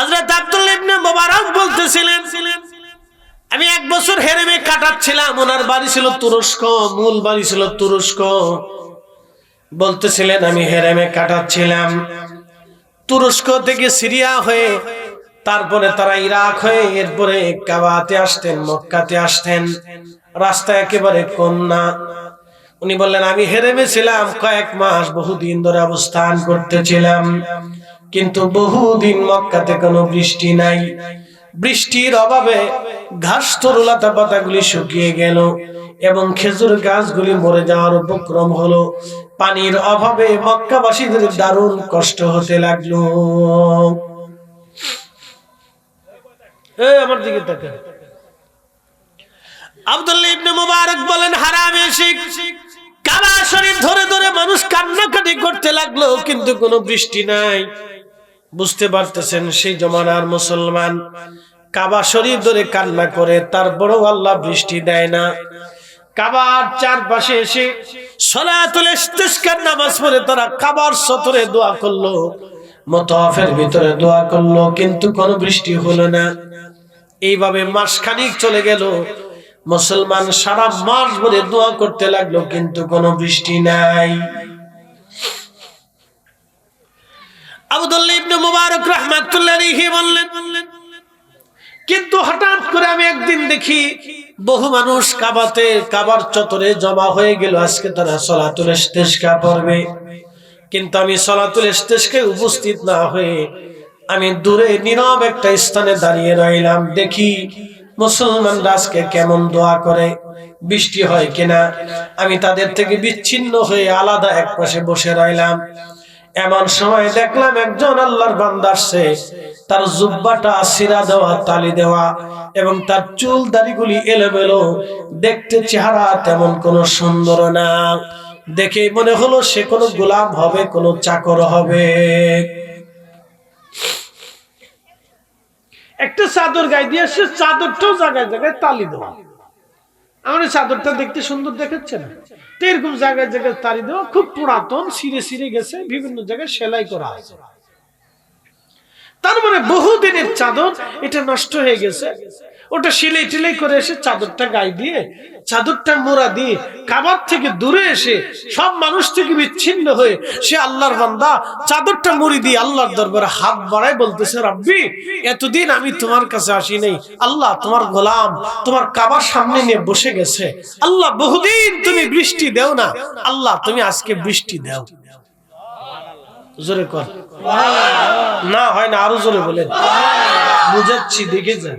হযরত আব্দুল্লাহ ইবনে মুবারক বলতেছিলেন, আমি 1 বছর হেরেমে কাটাচ্ছিলাম। ওনার বাড়ি ছিল তুরস্ক, মূল বাড়ি ছিল তুরস্ক। বলতেছিলেন আমি হেরেমে কাটাচ্ছিলাম। তুরস্ক থেকে সিরিয়া হয়ে, তারপরে তারা ইরাক হয়ে, এরপরে কাবাতে আসতেন, মক্কাতে আসতেন। রাস্তা একেবারে কম না। উনি বললেন আমি হেরেমে ছিলাম কয়েক মাস, বহুদিন ধরে অবস্থান করতেছিলাম, কিন্তু বহুদিন মক্কাতে কোনো বৃষ্টি নাই। বৃষ্টির অভাবে ঘাস তরুলতা পাতাগুলি শুকিয়ে গেল এবং খেজুর গাছগুলি মরে যাওয়ার উপক্রম হলো। পানির অভাবে মক্কাবাসীদের দারুণ কষ্ট হতে লাগলো। আমার দিকে তাকান। আব্দুল্লাহ ইবনে মুবারক বলেন, হারামে শিখ কাবা শরীফ ধরে ধরে মানুষ কান্নাকাটি করতে লাগলো, কিন্তু কোনো বৃষ্টি নাই। বুঝতে পারতেছেন সেই জমানার মুসলমান কাবা শরীফ ধরে কান্না করে, তারপরেও আল্লাহ বৃষ্টি দেয় না। কাবার চারপাশে এসে সালাতুল ইস্তিসকার নামাজ পড়ে তারা কাবার চত্বরে দোয়া করলো, মুতাওয়াফের ভিতরে দোয়া করলো, কিন্তু কোনো বৃষ্টি হলো না। এইভাবে মাসখানেক চলে গেল। মুসলমান সারা মাস ধরে দোয়া করতে লাগলো, কিন্তু কোনো বৃষ্টি নাই। আব্দুল্লাহ ইবনে মুবারক রাহমাতুল্লাহি আলাইহি বললেন, কিন্তু হঠাৎ করে আমি একদিন দেখি বহু মানুষ কাবার চত্বরে জমা হয়ে গেল। আজকে তারা সালাতুল ইস্তিসকা পড়বে, কিন্তু আমি সালাতুল ইস্তিসকায় উপস্থিত না হয়ে আমি দূরে নীরব একটা স্থানে দাঁড়িয়ে রইলাম। দেখি মুসলমানরা আজকে কেমন দোয়া করে, বৃষ্টি হয় কিনা। আমি তাদের থেকে বিচ্ছিন্ন হয়ে আলাদা এক পাশে বসে রইলাম। এমন সময় দেখলাম একজন আল্লাহর বান্দা আসছে, তার জুব্বাটা ছিঁড়া দেওয়া, তালি দেওয়া, এবং তার চুল দাড়িগুলি এলোমেলো। দেখতে চেহারা তেমন কোনো সুন্দর না। দেখে মনে হলো সে কোনো গোলাম হবে, কোনো চাকর হবে। একটা চাদর গায়ে দিয়ে সে চাদরটাও জায়গায় জায়গায় তালি দেওয়া। আমার চাদরটা দেখতে সুন্দর দেখাচ্ছে না, তো এরকম জায়গায় জায়গায় তালি দেওয়া, খুব পুরাতন, ছিঁড়ে ছিঁড়ে গেছে, বিভিন্ন জায়গায় সেলাই করা আছে। তার মানে বহুদিনের চাদর, এটা নষ্ট হয়ে গেছে। ওটা সেলাই টেলাই করে এসে চাদরটা গায়ে দিয়ে, চাদরটা মোড়া দিয়ে কাবার থেকে দূরে এসে সব মানুষ থেকে বিচ্ছিন্ন হয়ে সে আল্লাহর বান্দা চাদরটা মুড়ি দিয়ে আল্লাহর দরবারে হাত বাড়ায় বলতেছে, রব্বি এতদিন আমি তোমার কাছে আসি নাই, আল্লাহ তোমার গোলাম তোমার কাবার সামনে নিয়ে বসে গেছে, আল্লাহ বহুদিন তুমি বৃষ্টি দেও না, আল্লাহ তুমি আজকে বৃষ্টি দাও। জোরে কর না, হয় না, আরো জোরে বলেন। বুঝাচ্ছি, দেখে যান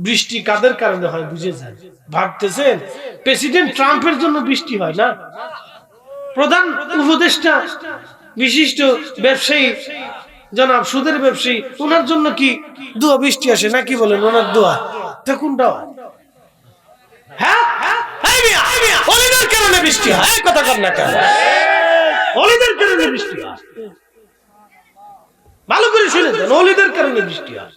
বৃষ্টি কাদের কারণে হয়, বুঝে যান। ভাবতেছেন প্রেসিডেন্ট ট্রাম্পের জন্য বৃষ্টি হয় না? প্রধান উপদেষ্টা বিশিষ্ট ব্যবসায়ী জনাব সুদের ব্যবসায়ী, ওনার জন্য কি দোয়া বৃষ্টি আসে নাকি? বলেন ওনার দোয়া তা কোনটা? হ্যাঁ, ওলিদের কারণে বৃষ্টি হয়। কথা কর না কেন? ওলিদের কারণে বৃষ্টি হয়। ভালো করে শুনে দেন, ওলিদের কারণে বৃষ্টি হয়।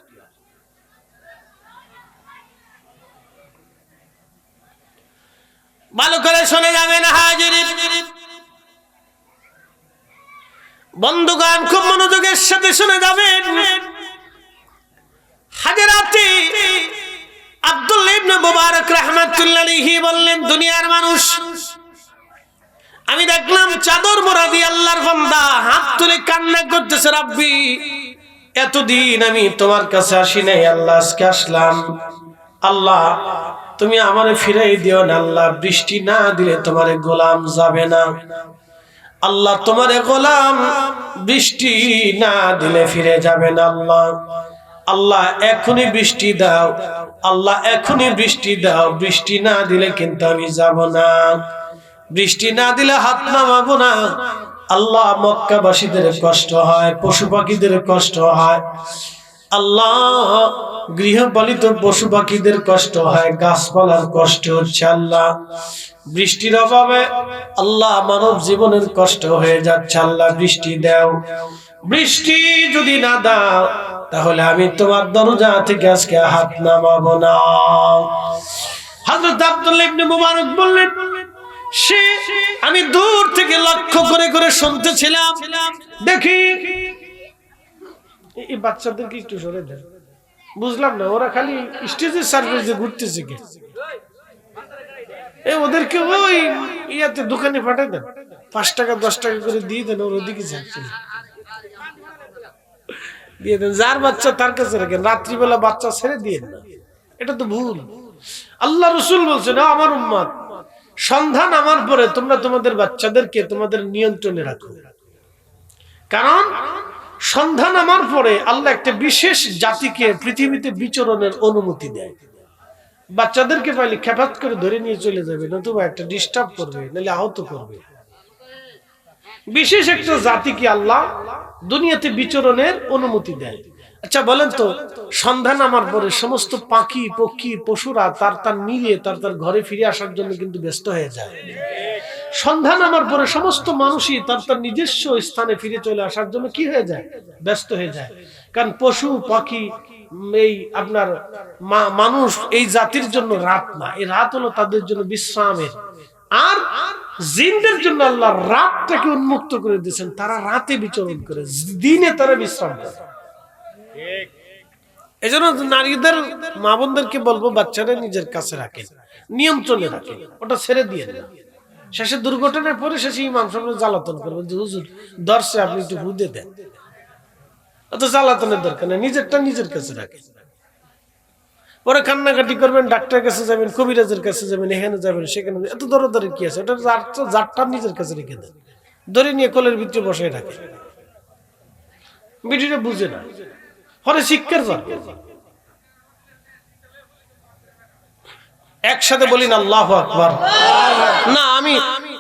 ভালো করে শুনে যাবেন হাজিরিন বন্ধুগণ, খুব মনোযোগের সাথে শুনে যাবেন। হযরত আব্দুল্লাহ ইবনে মুবারক রাহমাতুল্লাহি আলাইহি বললেন, দুনিয়ার মানুষ, আমি দেখলাম চাদর মোড়া দিয়ে আল্লাহর বান্দা হাত তুলে কান্না করতেছে, রব্বি এতদিন আমি তোমার কাছে আসি নাই, আল্লাহ আজকে আসলাম, আল্লাহ তুমি আমারে ফিরাই দিও না, আল্লাহ বৃষ্টি না দিলে তোমারে গোলাম যাবে না, আল্লাহ তোমারে গোলাম বৃষ্টি না দিলে ফিরে যাবে না, আল্লাহ আল্লাহ এখনই বৃষ্টি দাও, আল্লাহ এখনই বৃষ্টি দাও, বৃষ্টি না দিলে কিন্তু আমি যাব না, বৃষ্টি না দিলে হাত নামাবো না, আল্লাহ মক্কাবাসীদের কষ্ট হয়, পশু পাখিদের কষ্ট হয়, আল্লাহ গৃহপালিত পশু পাখিদের কষ্ট হয়, গাছপালার কষ্ট হচ্ছে, আল্লাহ বৃষ্টির অভাবে আল্লাহ মানব জীবনের কষ্ট হয়ে যাচ্ছে, আল্লাহ বৃষ্টি দাও, বৃষ্টি যদি না দাও তাহলে আমি তোমার দরজা থেকে আজকে হাত নামাবো না। হযরত আব্দুল্লাহ ইবনে মুবারক বললেন, সে আমি দূর থেকে লক্ষ্য করে করে শুনতেছিলাম, দেখি এই বাচ্চাদেরকে একটু সরে দেন। বুঝলাম না, ওরা খালি স্টেজের সার্ভিস যে ঘুরতেছে কে? ওদেরকে ওই ইয়াতে দোকানে পাঠাই দেন, 5 টাকা 10 টাকা করে দিয়ে দেন, ওর ওদিকে যাচ্ছে দিয়ে দেন। যার বাচ্চা তার কাছে রাখেন, রাত্রিবেলা বাচ্চা ছেড়ে দিয়ে না, এটা তো ভুল। আল্লাহ রাসূল বলছেন, আমার উম্মত, সন্ধ্যা নামার পরে তোমরা তোমাদের বাচ্চাদেরকে তোমাদের নিয়ন্ত্রণে রাখো। কারণ সন্ধ্যা নামার পরে আল্লাহ একটা বিশেষ জাতিকে পৃথিবীতে বিচরণের অনুমতি দেয়। বাচ্চাদেরকে পাইলে খেপাত করে ধরে নিয়ে চলে যাবে, নতুবা একটা ডিস্টার্ব করবে, নাহলে আহত করবে। বিশেষ একটা জাতিকে আল্লাহ দুনিয়াতে বিচরণের অনুমতি দেয়। আচ্ছা বলেন তো, সন্ধ্যা নামার পরে সমস্ত পাখি পক্ষী পশুরা তার নিয়ে তার ঘরে ফিরে আসার জন্য কিন্তু ব্যস্ত হয়ে যায়। সন্ধ্যা নামার পরে সমস্ত মানুষই তার নিজস্ব স্থানে ফিরে চলে আসার জন্য কি হয়ে যায়? ব্যস্ত হয়ে যায়। কারণ পশু পাখি, এই আপনার মানুষ, এই জাতির জন্য রাত না, এই রাত হলো তাদের জন্য বিশ্রামের। আর জিনদের জন্য আল্লাহ রাতটাকে উন্মুক্ত করে দিয়েছেন, তারা রাতে বিচরণ করে, দিনে তারা বিশ্রাম করে। এই জন্য নারীদের, মা বোনদেরকে বলবো, বাচ্চারা নিজের কাছে রাখেন, নিয়ন্ত্রণে রাখেন, ওটা ছেড়ে দিয়ে না। শেষে দুর্ঘটনায় পরে শেষে ইমাম সাহেব জ্বালাতন করবেন যে হুজুর দর্শে আপনি একটু হুদে দেন। অত জ্বালাতনের দরকার নেই, নিজেরটা নিজের কাছে রাখেন। পরে কান্নাকাটি করবেন, ডাক্তারের কাছে যাবেন, কবিরাজের কাছে যাবেন, এখানে যাবেন সেখানে, এত দরদারি কি আছে? ওটা যারটা নিজের কাছে রেখে দেন, ধরে নিয়ে কোলের ভিতরে বসে রাখে। বিটিটা বুঝে না, পরে শিক্ষার জন্য। একসাথে বলিন আল্লাহু আকবার। না, আমি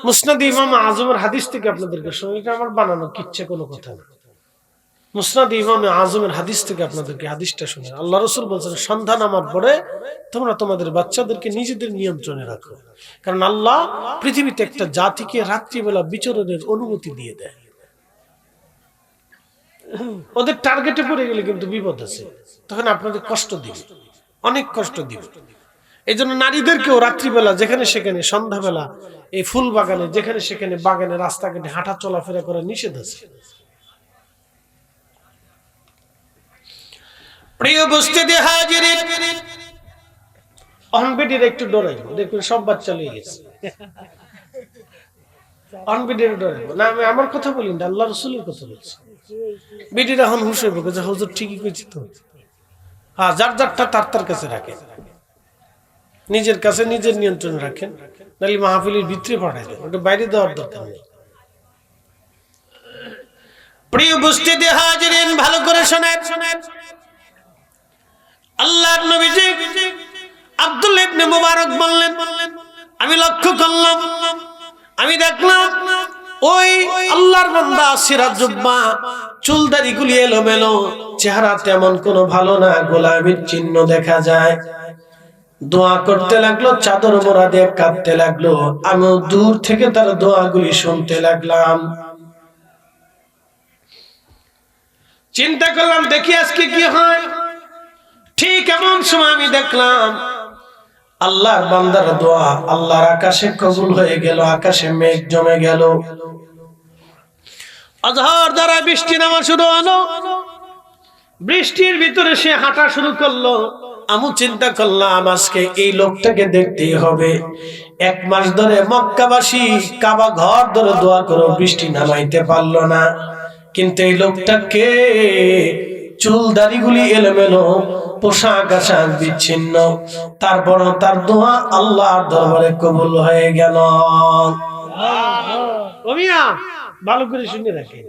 মুসনাদ ইমাম আজমের হাদিস থেকে আপনাদেরকে শুনি, এটা আমার বানানো কিচ্ছা কোনো কথা না। মুসনাদ ইমাম আজমের হাদিস থেকে আপনাদেরকে হাদিসটা শুনে, আল্লাহ রাসূল বলছেন, সন্ধ্যা নামার পরে তোমরা তোমাদের বাচ্চাদেরকে নিজেদের নিয়ন্ত্রণে রাখো। কারণ আল্লাহ পৃথিবীতে একটা জাতিকে রাত্রিবেলা বিচরণের অনুমতি দিয়ে দেয়। ওদের টার্গেটে পড়ে গেলে কিন্তু বিপদ আছে, তখন আপনাদের কষ্ট দিবে, অনেক কষ্ট দিবে। এই জন্য নারীদেরকেও রাত্রিবেলা যেখানে সেখানে, সন্ধ্যাবেলা এই ফুল বাগানে যেখানে সেখানে, বাগানে রাস্তাঘাটে হাঁটা চলাফেরা করা নিষেধ আছে। প্রিয় উপস্থিতি হাজিরিন, অনবিডির একটু ডরাইব, দেখুন সব বাচ্চা লিয়ে গেছে। অনবিডির ডরাইব না, আমি আমার কথা বলি না, আল্লাহ রাসূলের কথা বলছি। বিডির এখন হুশ হইব যে হুজুর ঠিকই কইছি তো। হ্যাঁ, যার যারটা তার কাছে রাখেন, নিজের কাছে নিজের নিয়ন্ত্রণ রাখেন, নাহলে মাহফিলের ভিতরে পাঠাই দেন, ওটা বাইরে দেওয়ার দরকার নেই। প্রিয় উপস্থিতি হাজিরিন, ভালো করে শোনেন। আল্লাহর নবীজি আব্দুল্লাহ ইবনে মুবারক বললেন, আমি লক্ষ্য করলাম, আমি দেখলাম ওই আল্লাহর বান্দা সিরাজুব্বা, চুলদারি গুলি এলোমেলো, চেহারা তেমন কোনো ভালো না, গোলামির চিহ্ন দেখা যায়। দোয়া করতে লাগলো, চাদর মোড়া দিয়ে কাঁদতে লাগলো। আমি দূর থেকে তার দোয়াগুলি শুনতে লাগলাম। চিন্তা করলাম, দেখি আজকে কি হয়। ঠিক এমন সময় আমি দেখলাম আল্লাহর বান্দার দোয়া আল্লাহর আকাশে কবুল হয়ে গেল, আকাশে মেঘ জমে গেল, আজহার দ্বারা বৃষ্টি নামা শুরু হলো। বৃষ্টির ভিতরে সে হাঁটা শুরু করলো। আমি চিন্তা করলাম, আজকে এই লোকটাকে দেখতেই হবে। 1 মাস ধরে মক্কাবাসী কাবা ঘর ধরে দোয়া করে বৃষ্টি নামাইতে পারলো না, কিন্তু এই লোকটাকে চুল দাড়িগুলি এলোমেলো, পোশাক আশাক বিচ্ছিন্ন, তারপর তার দোয়া আল্লাহর দরবারে কবুল হয়ে গেল। ভালো করে শুনে রাখেন,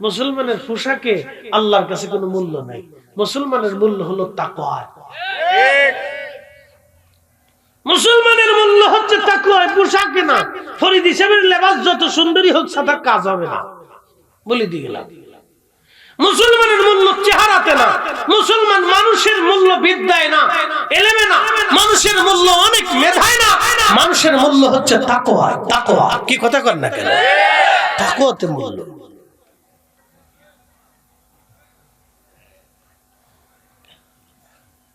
মুসলমানের পোশাকে আল্লাহর কাছে কোনো মূল্য নাই। মুসলমানের মূল্য হলো তাকওয়া। মুসলমানের মূল্য হচ্ছে তাকওয়া, পোশাকে না। ফরিদ হিসেবে লেবাস যত সুন্দরী হোক, সাদা কাজ হবে না, বলে দিয়ে গেলাম। মুসলমানের মূল্য চেহারাতে না, মুসলমান মানুষের মূল্য বিদ্যায় না, এলেমে না, মানুষের মূল্য অনেক মেধায় না, মানুষের মূল্য হচ্ছে তাকওয়া। তাকওয়া কি কথা কর না কেন? তাকওয়াতে মূল্য।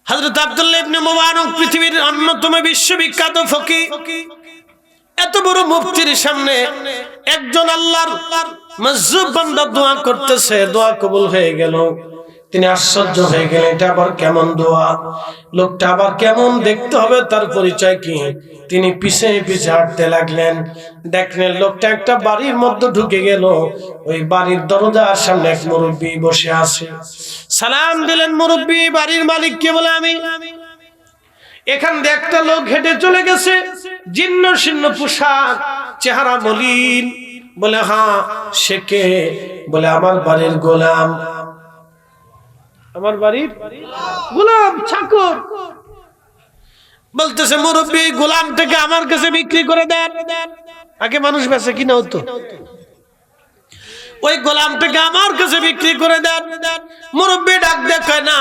হযরত আব্দুল্লাহ ইবনে মুবারক পৃথিবীর অন্যতম বিশ্ববিখ্যাত ফকিহ, এত বড় মুফতির সামনে একজন আল্লাহর মাজলুম বান্দা দোয়া করতেছে, দোয়া কবুল হয়ে গেল। তিনি আশ্চর্য হয়ে গেলেন, এটা আবার কেমন দোয়া, লোকটা আবার কেমন, দেখতে হবে তার পরিচয় কি। তিনি পিছে পিছে হাঁটতে লাগলেন, দেখলেন লোকটা একটা বাড়ির মধ্যে ঢুকে গেল। ওই বাড়ির দরজার সামনে এক মুরব্বী বসে আছে। সালাম দিলেন মুরব্বী, বাড়ির মালিক কে? বলে আমি। এখান দিয়ে একটা লোক হেঁটে চলে গেছে, জীর্ণ শীর্ণ পোশাক, চেহারা মলিন। বলে হ্যাঁ, সে কে? বলে আমার বাড়ির গোলাম। আমার বাড়ির গোলাম, চাকর। বলতেছে মুরব্বী, গোলামটাকে আমার কাছে বিক্রি করে দেন। আগে মানুষ বেচে কিনা হতো, ওই গোলামটাকে আমার কাছে বিক্রি করে দেন। মুরব্বী ডাক দেখে, না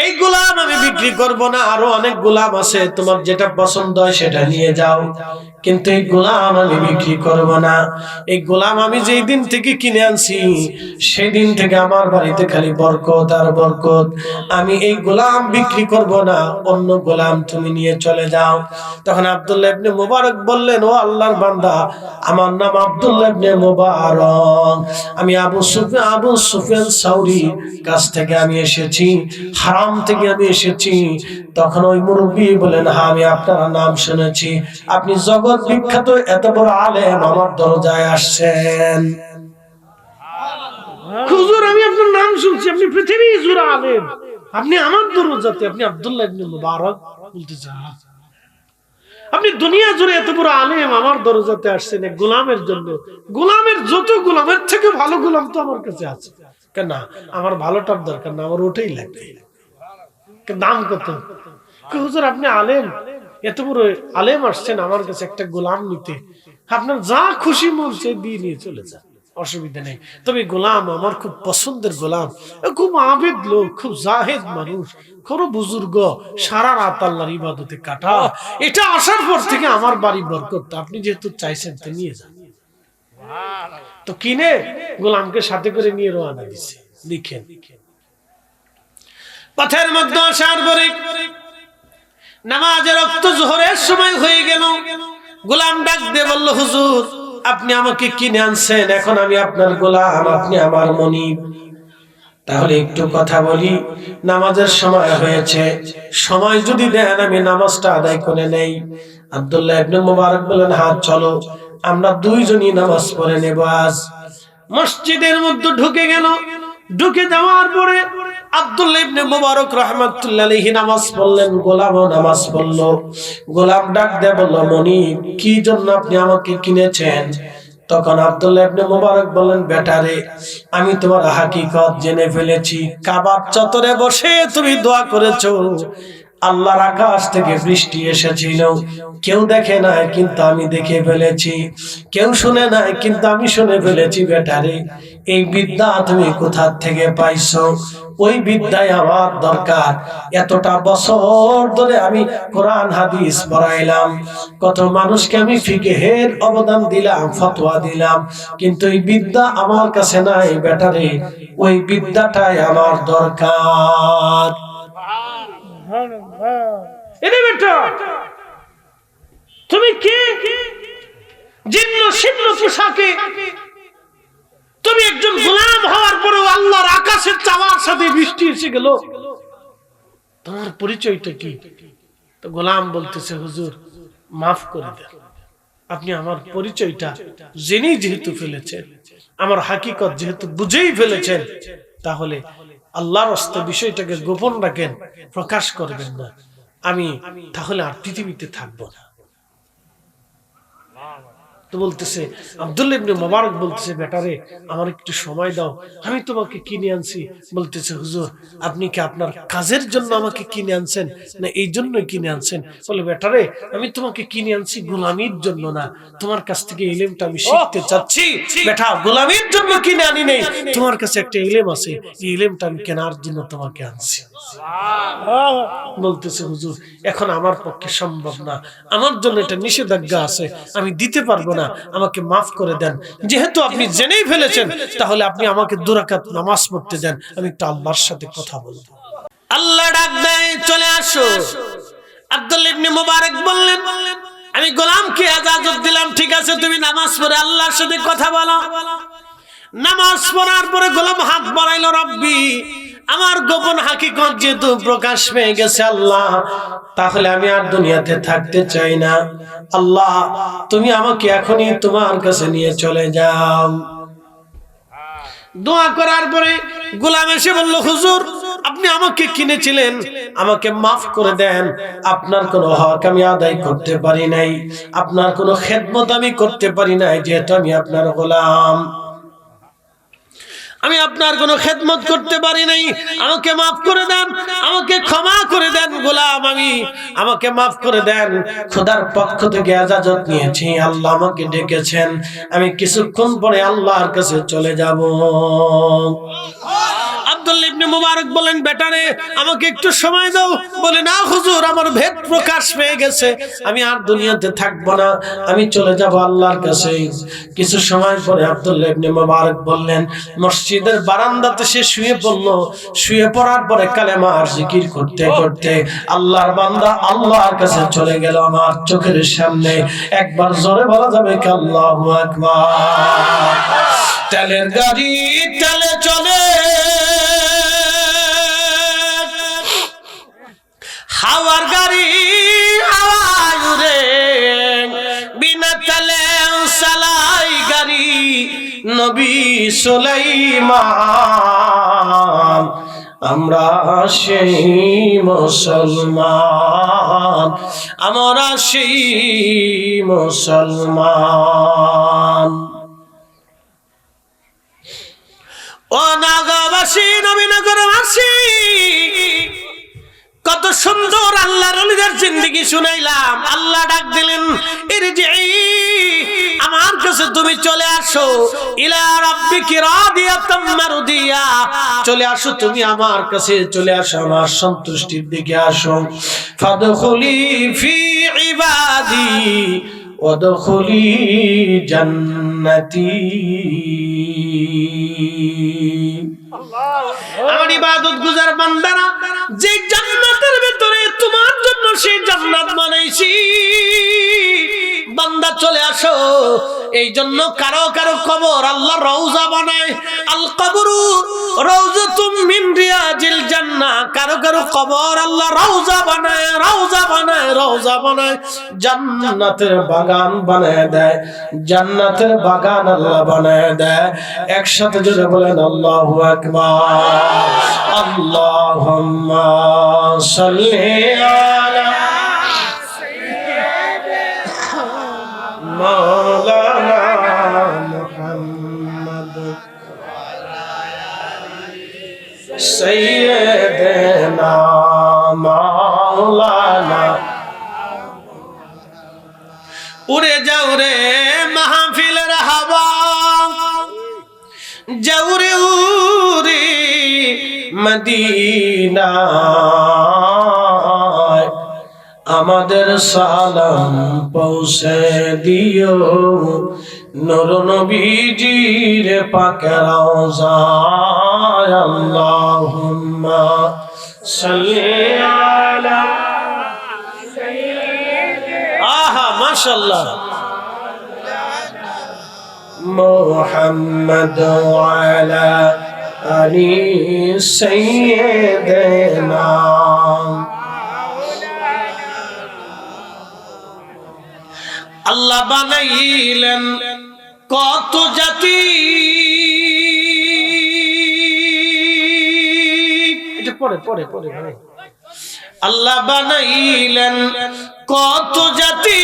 এই গোলাম আমি বিক্রি করব না, আরো অনেক গোলাম আছে, তোমার যেটা পছন্দ হয় সেটা নিয়ে যাও, কিন্তু এই গোলাম আমি বিক্রি করব না। এই গোলাম আমি যেই দিন থেকে কিনে আনছি সেই দিন থেকে আমার বাড়িতে খালি বরকত আর বরকত। আমি এই গোলাম বিক্রি করব না, অন্য গোলাম তুমি নিয়ে চলে যাও। তখন আব্দুল্লাহ ইবনে মুবারক বললেন, ও আল্লাহর বান্দা, আমার নাম আব্দুল্লাহ ইবনে মুবারক, আমি আবু সুফিয়ান সাউরি কাছ থেকে আমি এসেছি, হারাম থেকে আমি এসেছি। তখন ওই মুরব্বী বলেন, হ্যাঁ আমি আপনার নাম শুনেছি, আপনি জগৎ বিখ্যাত এত বড় আলেম, আমার দরজায় আসছেন। হুজুর আমি আপনার নাম শুনছি, আপনি পৃথিবী জুড়ে আলেম, আপনি আমার দরজাতে, আপনি আব্দুল্লাহ ইবনে মুবারক বলতে চান, আপনি দুনিয়া জুড়ে এত বড় আলেম, আমার দরজাতে আসছেন এক গোলামের জন্য। গোলামের যত গোলামের থেকে ভালো গোলাম তো আমার কাছে আছে। কেন আমার ভালোটার দরকার না, আমার ওটাই লাগবে। দাম কত? হুজুর আপনি আলেম, এত বড় আলেম আসছেন আমার কাছে একটা গোলাম নিতে, আপনার যা খুশি মন চাই দিয়ে নিয়ে চলে যান, অসুবিধা নেই। তবে গোলাম আমার খুব পছন্দের গোলাম, খুব আবেদ লোক, খুব জাহেদ মানুষ, খুব বুজুর্গ, সারা রাত আল্লাহর ইবাদতে কাটা। এটা আসার পর থেকে আমার বাড়ি বরকত, আপনি যেহেতু চাইছেন তো নিয়ে যান। তো কিনে গোলামকে সাথে করে নিয়ে রওনা দিছে। লিখেন, পথের মধ্যে আসার পরে নামাজের ওয়াক্ত যোহরের সময় হয়ে গেল। গোলাম ডাক দিয়ে বলল, হুজুর আপনি আমাকে কিনে আনছেন, এখন আমি আপনার গোলাম, আপনি আমার মনিব। তাহলে একটু কথা বলি, নামাজের সময় হয়েছে, সময় যদি দেন আমি নামাজটা আদায় করে নেই। আব্দুল্লাহ ইবনে মুবারক বলেন, হ্যাঁ চলো, আমরা দুইজনই নামাজ পড়ে নেব। আজ মসজিদের মধ্যে ঢুকে গেল। ঢুকে যাওয়ার পরে আব্দুল্লাহ ইবনে মুবারক রাহমাতুল্লাহ আলাইহি নামাজ পড়লেন, গোলামও নামাজ পড়ল। গোলাম ডাক দিয়ে বলল, মনিব কি জন্য আপনি আমাকে কিনেছেন? তখন আব্দুল্লাহ ইবনে মুবারক বললেন, বেটারে আমি তোমার হাকিকত জেনে ফেলেছি। কাবার চত্বরে বসে তুমি দোয়া করেছো, আল্লাহর আকাশ থেকে বৃষ্টি এসেছিল, কেউ দেখে নাই কিন্তু আমি দেখে ফেলেছি, কেউ শুনে নাই কিন্তু আমি শুনে ফেলেছি। বেটারে এই বিদ্যা তুমি কোথা থেকে পাইছো? ওই বিদ্যায় আমার দরকার। এতটা বছর ধরে আমি কোরআন হাদিস পড়াইলাম, কত মানুষকে আমি ফিকহের অবদান দিলাম, ফতোয়া দিলাম, কিন্তু এই বিদ্যা আমার কাছে নাই। বেটারে ওই বিদ্যাটাই আমার দরকার। তুমি কে? জীর্ণ শীর্ণ পোশাকে তুমি একজন গোলাম হওয়ার পরেও আল্লাহর আকাশের চাওয়ার সাথে বৃষ্টি এসে গেল, তোমার পরিচয়টা কি? তো গোলাম বলতেছে, হুজুর মাফ করে দেন, আপনি আমার পরিচয়টা জেনেই যেহেতু ফেলেছেন, আমার হাকিকত যেহেতু বুঝেই ফেলেছেন, তাহলে আল্লাহর রাস্তায় বিষয়টাকে গোপন রাখেন, প্রকাশ করবেন না। আমি তাহলে আর পৃথিবীতে থাকবো না। তো বলতেছে আব্দুল্লাহ ইবনে মুবারক বলতেছে, বেটারে আমার একটু সময় দাও, আমি তোমাকে কিনে আনছি। বলতেছে, হুজুর আপনি কি আপনার কাজের জন্য আমাকে কিনে আনছেন না এই জন্যই কিনে আনছেন? বলে, বেটারে আমি তোমাকে কিনে আনছি গোলামির জন্য না, তোমার কাছ থেকে ইলমটা আমি শিখতে চাচ্ছি। বেটা গোলামির জন্য কিনে আনি নাই, তোমার কাছে একটা ইলম আছে, এই ইলমটা আমি কেনার জন্য তোমাকে আনছি। বলতেছে, হুজুর এখন আমার পক্ষে সম্ভব না, আমার জন্য এটা নিষেধাজ্ঞা আছে, আমি দিতে পারবো না, আমাকে মাফ করে দেন। যেহেতু আপনি জেনেই ফেলেছেন, তাহলে আপনি আমাকে 2 রাকাত নামাজ পড়তে দেন, আমি একটু আল্লাহর সাথে কথা বলবো। আল্লাহ ডাক দেয়, চলে আসো। আব্দুল্লাহ ইবনে মুবারক বললেন, আমি গোলামকে ইজাজত দিলাম, ঠিক আছে তুমি নামাজ পড়ে আল্লাহর সাথে কথা বলো। নামাজ পড়ার পরে গোলাম হাত বাড়াইলো, রব্বি আমার গোপন হাকিকত যেহেতু প্রকাশ পেয়ে গেছে আল্লাহ, তাহলে আমি আর দুনিয়াতে থাকতে চাই না। আল্লাহ তুমি আমাকে এখনই তোমার কাছে নিয়ে চলে যাও। দোয়া করার পরে গোলাম এসে বলল, হুজুর আপনি আমাকে কিনেছিলেন, আমাকে মাফ করে দেন। আপনার কোনো হক আমি আদায় করতে পারি নাই, আপনার কোনো খেদমত আমি করতে পারি নাই, যেহেতু আমি আপনার গোলাম। আমি আপনার কোনো খেদমত করতে পারি নাই, আমাকে মাফ করে দেন, আমাকে ক্ষমা করে দেন গোলাম, আমাকে মাফ করে দেন। খোদার পক্ষ থেকে ইজাজত নিয়েছি, আল্লাহ আমাকে ডেকেছেন, আমি কিছুক্ষণ পরে আল্লাহর কাছে চলে যাব। আব্দুল্লাহ ইবনে মুবারক বলেন, বেটারে আমাকে একটু সময় দাও। বলে, না হুজুর আমার ভেদ প্রকাশ পেয়ে গেছে, আমি আর দুনিয়াতে থাকবো না, আমি চলে যাব আল্লাহর কাছে। কিছু সময় পরে আব্দুল্লাহ ইবনে মুবারক বললেন, মসজিদের বারান্দাতে সে শুয়ে পড়ল। শুয়ে পড়ার পরে কালেমা আর জিকির করতে করতে আল্লাহর বান্দা আল্লাহর কাছে চলে গেল আমার চোখের সামনে। একবার জোরে বলা যাবে কি আল্লাহু আকবার। তেলের গাড়ি তেলে চলে, হাওয়ার গাড়ি হাওয়ায় উড়ে, বিনা তেলে চালাই গাড়ি নবী সুলাইমান। আমরা সেই মুসলমান, আমরা সেই মুসলমান। ও নাগবাসী, নবীনগরবাসী, কত সুন্দর আল্লাহর ওলিদের জিন্দেগি শুনাইলাম। আল্লাহ ডাক দিলেন, ইরজিই, আমার কাছে তুমি চলে আসো, ইলা রাব্বিকি রাদিয়াতাম মারদিয়া, চলে আসো তুমি আমার কাছে, চলে আসো আমার সন্তুষ্টির দিকে আসো। ফাদখুলি ফি ইবাদি ওয়াদখুলি জান্নাতি। আমার ইবাদত গুজার বান্দারা, যে জান্নাতের ভিতরে তোমার জন্য সেই জান্নাত বানাইছি, বান্দা চলে আসো। এই জন্য কারো কারো কবর আল্লাহ রওজা বানায়, আল কবরু রাউজাতুম মিন রিয়াজিল জান্নাহ। কারো কারো কবর আল্লাহ রওজা বানায়, রওজা বানায়, রওজা বানায়, জান্নাতের বাগান বানায় দেয়, জান্নাতের বাগান আল্লাহ বানায় দেয়। একসাথে জোরে বলেন আল্লাহু আকবার। আল্লাহুম্মা সাল্লি আলা মাওলানা মুহাম্মদ সাইয়্যিদিনা মাওলানা। উড়ে যাও রে মাহফিলের হাওয়া, যাও রে উড়ে মদিনা, আমাদের সালাম পৌঁছে দিও নূর নবীজির পাকের রওজায়। আল্লাহুম্মা সাল্লি আলা সাইয়্যিদিনা, আহা মাশাআল্লাহ, মুহাম্মদ ওয়া আলা আলি সাইয়্যিদিনা। আল্লাহ বানাইলেন কত জাতি, এটা পরে পরে পরে ভাই। আল্লাহ বানাইলেন কত জাতি,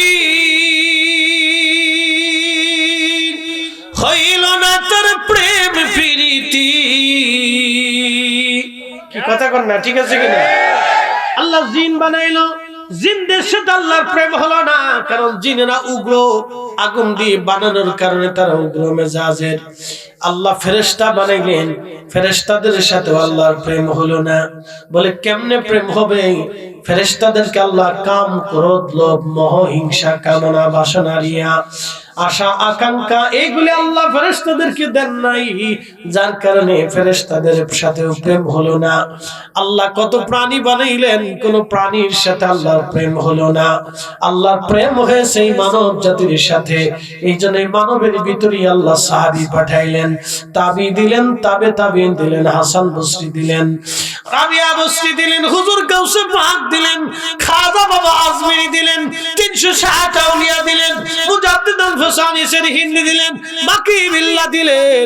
হইল না তার প্রেম প্রীতি। কি কথা কর না, ঠিক আছে কিনা? আল্লাহ জিন বানাইলো, জিনদের সাথে আল্লাহর প্রেম হলো না, কারণ জিনেরা উগ্র, আগুন দিয়ে বানানোর কারণে তারা উগ্র মেজাজের। আল্লাহ ফেরেশতা বানাইলেন, ফেরেশতাদের সাথে আল্লাহর প্রেম হলো না। বলে কেমনে প্রেম হবে? ফেরেশতাদেরকে আল্লাহ কাম, ক্রোধ, লোভ, মোহ, হিংসা, কামনা, বাসনা, রিয়া আশা আকাঙ্ক্ষা এইগুলি আল্লাহ ফেরেশতাদেরকে দেন নাই, যার কারণে ফেরেশতাদের সাথেও প্রেম হলো না। আল্লাহ কত প্রাণী বানাইলেন, কোন প্রাণীর সাথে আল্লাহর প্রেম হলো না। আল্লাহর প্রেম হয়েছে এই মানব জাতির সাথে। এই জন্য মানবের ভিতরে আল্লাহ সাহাবী পাঠাইলেন, তাবি দিলেন, তাবিন দিলেন, হাসান বসরি দিলেন, রাবিয়া বসরি দিলেন, হুজুর গাউসে পাক দিলেন, খাজা বাবা আজমিরি দিলেন, 360 আউলিয়া দিলেন, মুজাদ্দিদ আল-ফসানি হিন্দি দিলেন, বাকি বিল্লাহ দিলেন।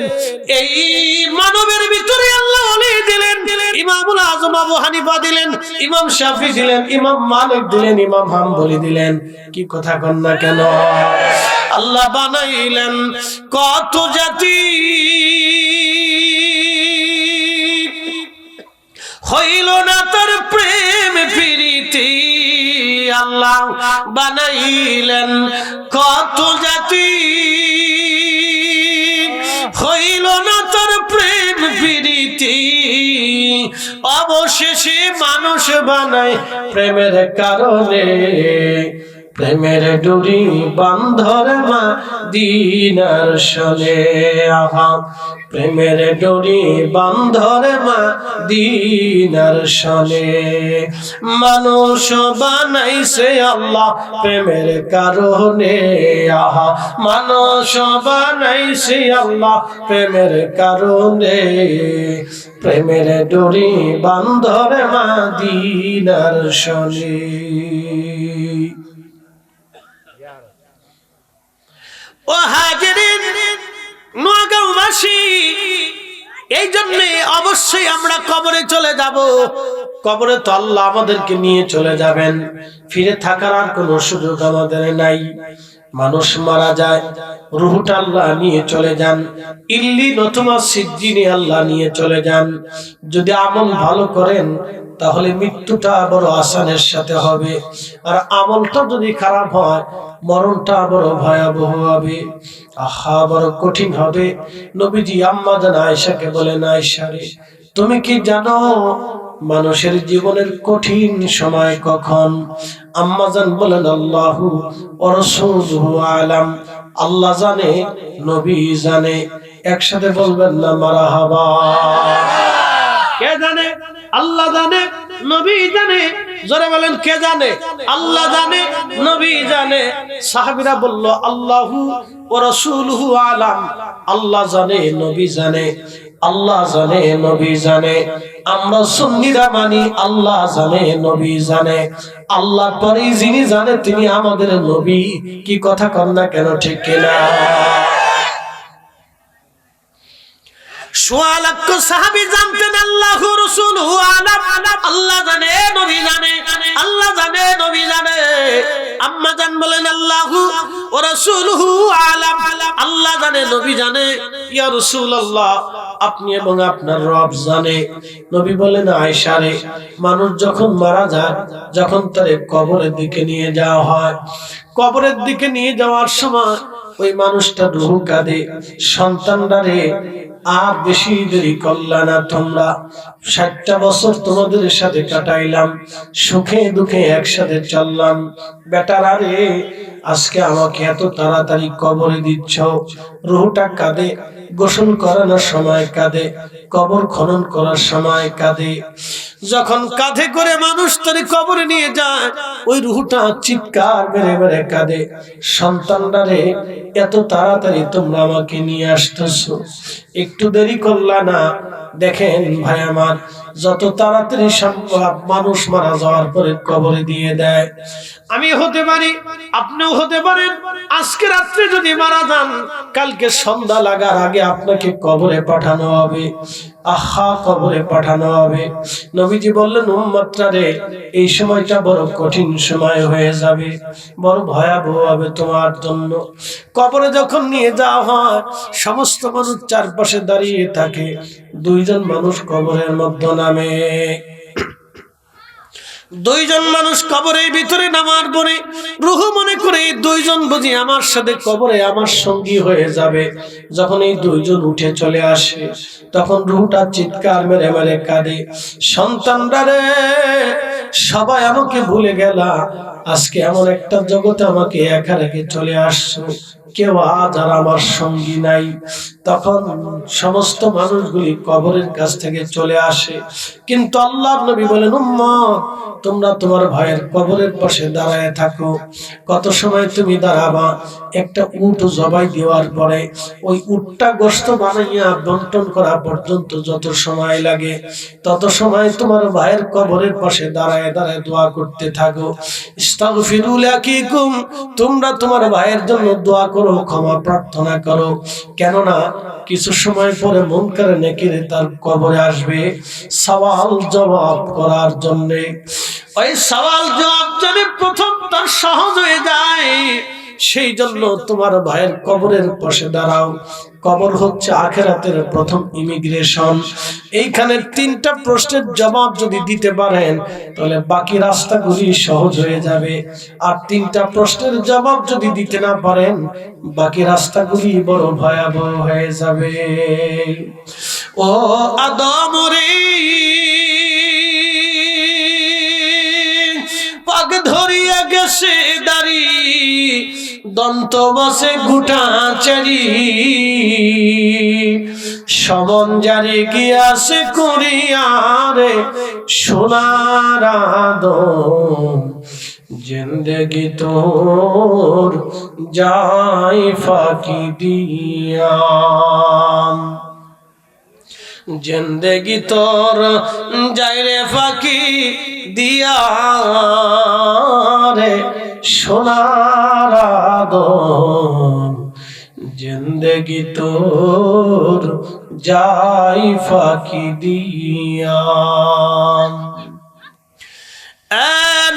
এই মানবের ভিতরে আল্লাহ ওলি দিলেন। ইমামুল আযম আবু হানিফা দিলেন, ইমাম শাফি দিলেন, ইমাম মালিক দিলেন, ইমাম হাম্বলি দিলেন। কি কথা কন না কেন? আল্লাহ বানাইলেন কত জাতি, হইল না তার প্রেম প্রীতি। আল্লাহ বানাইলেন কত জাতি, হইল না তার প্রেম প্রীতি। অবশেষে মানুষ বানায় প্রেমের কারণে, প্রেমের ডুরি বান্ধরে মদিনার শোনে। আহা, প্রেমের ডুরি বান্ধরে মদিনার শোনে। মানুষ বানাইছে আল্লাহ প্রেমের কারণে। আহা, মানুষ বানাইছে আল্লাহ প্রেমের কারণে। প্রেমের ডুরি বান্ধরে মদিনার শোনে। ও হাজিরিন, নোয়াগাঁওবাসী, এই জন্য অবশ্যই আমরা কবরে চলে যাব। কবরে তো আল্লাহ আমাদেরকে নিয়ে চলে যাবেন, ফিরে থাকার আর কোনো সুযোগ আমাদের নাই। মানুষ মারা যায়, রূহটা আল্লাহ নিয়ে চলে যান, ইল্লিন অথবা সিজ্জিনে আল্লাহ নিয়ে চলে যান। যদি আমল ভালো করেন তাহলে মৃত্যুটা বড় আসানের সাথে হবে, আর আমলটা যদি খারাপ হয় মরণটা বড় ভয়াবহ হবে। আহা, বড় কঠিন হবে। নবীজি আম্মা জান আয়েশাকে বলেন, আয়েশা রে, তুমি কি জানো মানুষের জীবনের কঠিন সময় কখন? আম্মা জান বলেন, আল্লাহু ওয়া রাসূলুহু আলাম, আল্লাহ জানে, নবী জানে। একসাথে বলবেন না মারহাবা? কে জানে? আল্লাহ জানে, নবী জানে। জোরে বলেন, কে জানে? আল্লাহ জানে, নবী জানে। সাহাবীরা বলল, আল্লাহু ওয়া রাসূলুহু আলাম, আল্লাহ জানে, নবী জানে। আল্লাহ জানে, নবী জানে। আমরা সুন্নিরা মানি আল্লাহ জানে, নবী জানে। আল্লাহর পরে যিনি জানে তিনি আমাদের নবী। কি কথা কন না কেন? ঠিক কিনা? সোয়া লক্ষ সাহাবী জানতেন আল্লাহু রাসূলুহু আলাম, আল্লাহ জানে, নবী জানে। আল্লাহ জানে, নবী জানে। আম্মা জান বলেন, আল্লাহু ওয়া রাসূলুহু আলাম, আল্লাহ জানে, নবী জানে। ইয়া রাসূলুল্লাহ, আপনি এবং আপনার রব জানে। নবী বলেন, আয়েশা রে, মানুষ যখন মারা যায়, যখন তারে কবরের দিকে নিয়ে যাওয়া হয়, কবরের দিকে নিয়ে যাওয়ার সময় ওই মানুষটা রূহ কাঁদে, সন্তানরা রে, আর বেশি দেরি করলা না তোমরা। 60টা বছর তোমাদের সাথে কাটাইলাম, সুখে দুঃখে একসাথে চললাম। বেটারা রে, আজকে আমাকে এত তাড়াতাড়ি কবরে দিচ্ছ। রূহটা কাঁদে, গোসল করানোর সময় কাঁদে, কবর খনন করার সময় কাঁদে। যখন কাঁধে করে মানুষ তারে কবরে নিয়ে যায়, ওই রূহটা চিৎকার মেরে মেরে কাঁদে, সন্তানরা রে, এত তাড়াতাড়ি তোমরা আমাকে নিয়ে আসতেছো, একটু দেরি করলা না। দেখেন ভাই আমার, যত তাড়াতাড়ি সম্ভব মানুষ মারা যাওয়ার পরে কবরে দিয়ে দেয়। আমি হতে পারি, আপনিও হতে পারেন। আজকে রাত্রে যদি মারা যান, কালকে সন্ধ্যা লাগার আগে আপনাকে কবরে পাঠানো হবে। আহা, কবরে পাঠানো হবে। নবীজি বললেন, উম্মতরা রে, এই সময়টা বড় কঠিন সময় হয়ে যাবে, বড় ভয়াবহ হবে তোমার জন্য। কবরে যখন নিয়ে যাওয়া হয়, সমস্ত মানুষ চারপাশে দাঁড়িয়ে থাকে। দুইজন মানুষ কবরের মধ্যে নামে। দুইজন মানুষ কবরের ভিতরে নামার পরে রূহ মনে করে দুইজন বুঝি আমার সাথে কবরে আমার সঙ্গী হয়ে যাবে। যখন এই দুইজন উঠে চলে আসে, তখন রূহটা চিৎকার মেরে মেরে কাঁদে, সন্তানরা রে, সবাই আমাকে ভুলে গেলা, আজকে এমন একটা জগতে আমাকে একা রেখে চলে আসছো। কেউ আজ আর আমার সঙ্গী নাই। তখন সমস্ত মানুষগুলি কবরের কাছ থেকে চলে আসে, কিন্তু আল্লাহর নবী বলেন, উম্মত তোমরা তোমার ভাইয়ের কবরের পাশে দাঁড়ায় থাকো। কত সময় তুমি দাঁড়াবা? একটা উট জবাই দেওয়ার পরে ওই উটটা গোশত বানাইয়া বন্টন করা পর্যন্ত যত সময় লাগে, তত সময় তোমার ভাইয়ের কবরের পাশে দাঁড়ায় দাঁড়ায় দোয়া করতে থাকো। ইস্তাগফিরু লাকিকুম, তোমরা তোমার ভাইয়ের জন্য দোয়া করো, ক্ষমা প্রার্থনা করো। কেননা কিছু সময় পরে মুনকার নেকির তার কবরে আসবে সওয়াল জবাব করার জন্য। ওই সওয়াল জবাব যদি প্রথম তার সহজ হয়ে যায়, সেই জন্য তোমার ভাইয়ের কবরের পাশে দাঁড়াও। কবর হচ্ছে আখিরাতের প্রথম ইমিগ্রেশন। এইখানে 3টা প্রশ্নের জবাব যদি দিতে পারেন তাহলে বাকি রাস্তাগুলি সহজ হয়ে যাবে। আর 3টা প্রশ্নের জবাব যদি দিতে না পারেন বাকি রাস্তাগুলি বড় ভয়াবহ হয়ে যাবে। ও আদম রে, পাক ধরিয়া গেছে দাড়ি, দন্ত বসে গুটা চারি, সমন জারি গিয়াছে করিয়ারে সোনার আদম, জিন্দেগি তোর যাই ফাঁকি দিয়া, জিন্দেগি তোর যাই রে ফাঁকি দিয়া রে সোনার আদম, জিন্দেগি তোর যাই ফাঁকি দিয়া।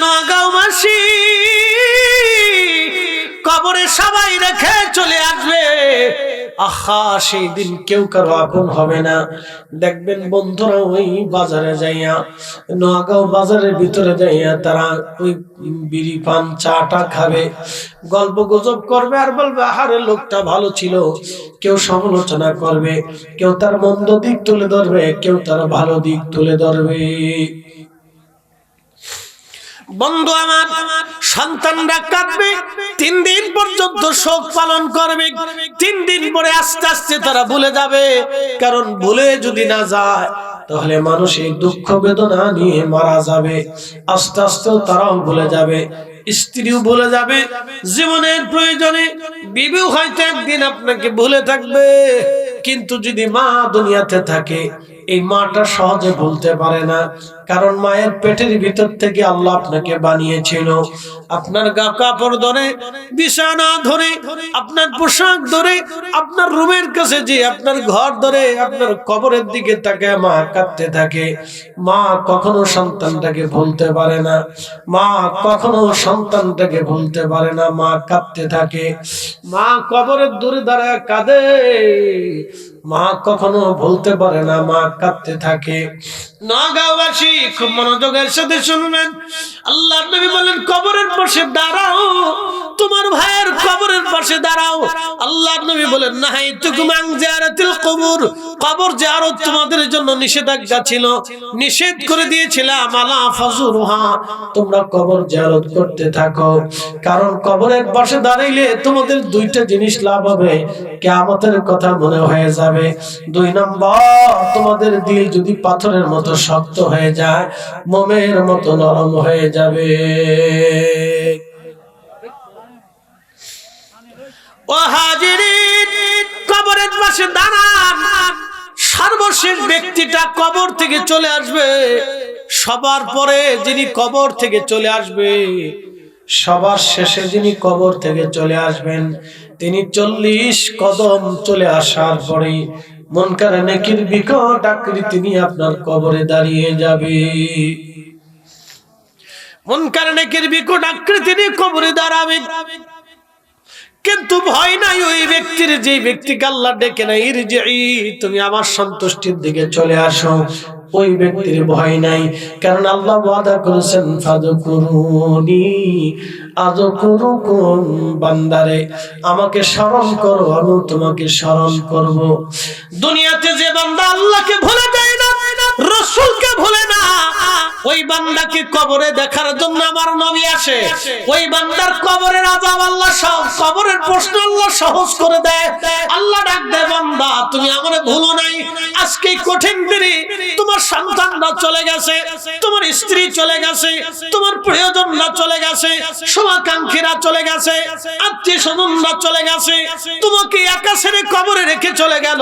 নগাঁওবাসী কবরে সবাই রেখে চলে আসবে। আহা, সেই দিন কেউ কারো আপন হবে না। দেখবেন বন্ধুরা ওই বাজারে যাইয়া, নোয়াগাঁও বাজারের ভিতরে যাইয়া তারা ওই বিড়ি পান চাটা খাবে, গল্প গুজব করবে আর বলবে আহারে লোকটা ভালো ছিল। কেউ সমালোচনা করবে, কেউ তার মন্দ দিক তুলে ধরবে, কেউ তার ভালো দিক তুলে ধরবে। বন্ধু আমার, সন্তানরা কাঁদবে, 3 দিন পর্যন্ত শোক পালন করবে। 3 দিন পরে আস্তে আস্তে তারা ভুলে যাবে। কারণ ভুলে যদি না যায় তাহলে মানুষ এই দুঃখ বেদনা নিয়ে মারা যাবে। আস্তে আস্তে তারাও ভুলে যাবে, স্ত্রীও ভুলে যাবে, জীবনের প্রয়োজনে বিবিও হয়তো একদিন আপনাকে ভুলে থাকবে। কিন্তু যদি মা দুনিয়াতে থাকে, এই মাটা সহজে ভুলতে পারে না। কারণ মায়ের পেটের ভিতর থেকে আল্লাহ আপনাকে বানিয়েছিল। আপনার গা কাপড় ধরে, বিছানা ধরে, আপনার পোশাক ধরে, আপনার রুমের কাছে যে আপনার ঘর ধরে, আপনার কবরের দিকে তাকায় মা কাঁদতে থাকে। মা কখনো সন্তানটাকে ভুলতে পারে না, মা কখনো সন্তানটাকে ভুলতে পারে না। মা কাঁদতে থাকে, মা কবরের দূরে দাঁড়ায় কাঁদে, মা কখনো ভুলতে পারে না, মা কাঁদতে থাকে। নগাঁওবাসী খুব মনোযোগের সাথে শুনবেন, আল্লাহর নবী বলেন কবরের পাশে দাঁড়াও, তোমার ভাইয়ের কবরের পাশে দাঁড়াও। আল্লাহর নবী বলেন নাহাইতুকুম আন জিয়ারাতিল কবর, কবর জিয়ারত তোমাদের জন্য নিষেধাজ্ঞা ছিল, নিষেধ করে দিয়েছিলাম। আলা ফাজুরুহা, তোমরা কবর জিয়ারত করতে থাকো। কারণ কবরের পাশে দাঁড়াইলে তোমাদের 2টা জিনিস লাভ হবে, কিয়ামতের কথা মনে হয়ে যাবে। 2 নম্বর, তোমাদের দিল যদি পাথরের মতো শক্ত হয়ে যায়, মোমের মতো নরম হয়ে যাবে। ও হাজিরিন, কবরের পাশে দাঁড়ান। সর্বশেষ ব্যক্তিটা কবর থেকে চলে আসবে। সবার পরে যিনি কবর থেকে চলে আসবে, সবার শেষে যিনি কবর থেকে চলে আসবেন, তিনি 40 কদম চলে আসার পরে মুনকার নেকির বিকট আকৃতি নিয়ে আপনার কবরে দাঁড়িয়ে যাবে। মুনকার নেকির বিকট আকৃতি নিয়ে কবরে দাঁড়াবে। কিন্তু ভয় নাই ওই ব্যক্তির, যে ব্যক্তিকে আল্লাহ ডেকে নাই, ইরজিই, তুমি আমার সন্তুষ্টির দিকে চলে আসো, ওই ব্যক্তির ভয় নাই। কারণ আল্লাহ ওয়াদা করেছেন ফাযকুরুনি আযকুরুকুম, বান্দারে আমাকে স্মরণ করো, আমি তোমাকে স্মরণ করব। দুনিয়াতে যে বান্দা আল্লাহকে ভুলে যায় না, রাসূলকে ভুলে না, ওই বান্দাকে কবরে দেখার জন্য আমার নবী আসে। ওই বান্দার কবরের আযাব আল্লাহ কবরের প্রশ্ন আল্লাহ সহজ করে দেয়। আল্লাহ ডাক দেয়, বান্দা তুমি আমারে ভুলো নাই। আজকে কঠিন দিনে তোমার সন্তানরা চলে গেছে, তোমার স্ত্রী চলে গেছে, তোমার প্রিয়জনরা চলে গেছে, শুভাকাঙ্ক্ষীরা চলে গেছে, আত্মীয়-স্বজনরা চলে গেছে, তোমাকে একা ছেড়ে কবরে রেখে চলে গেল।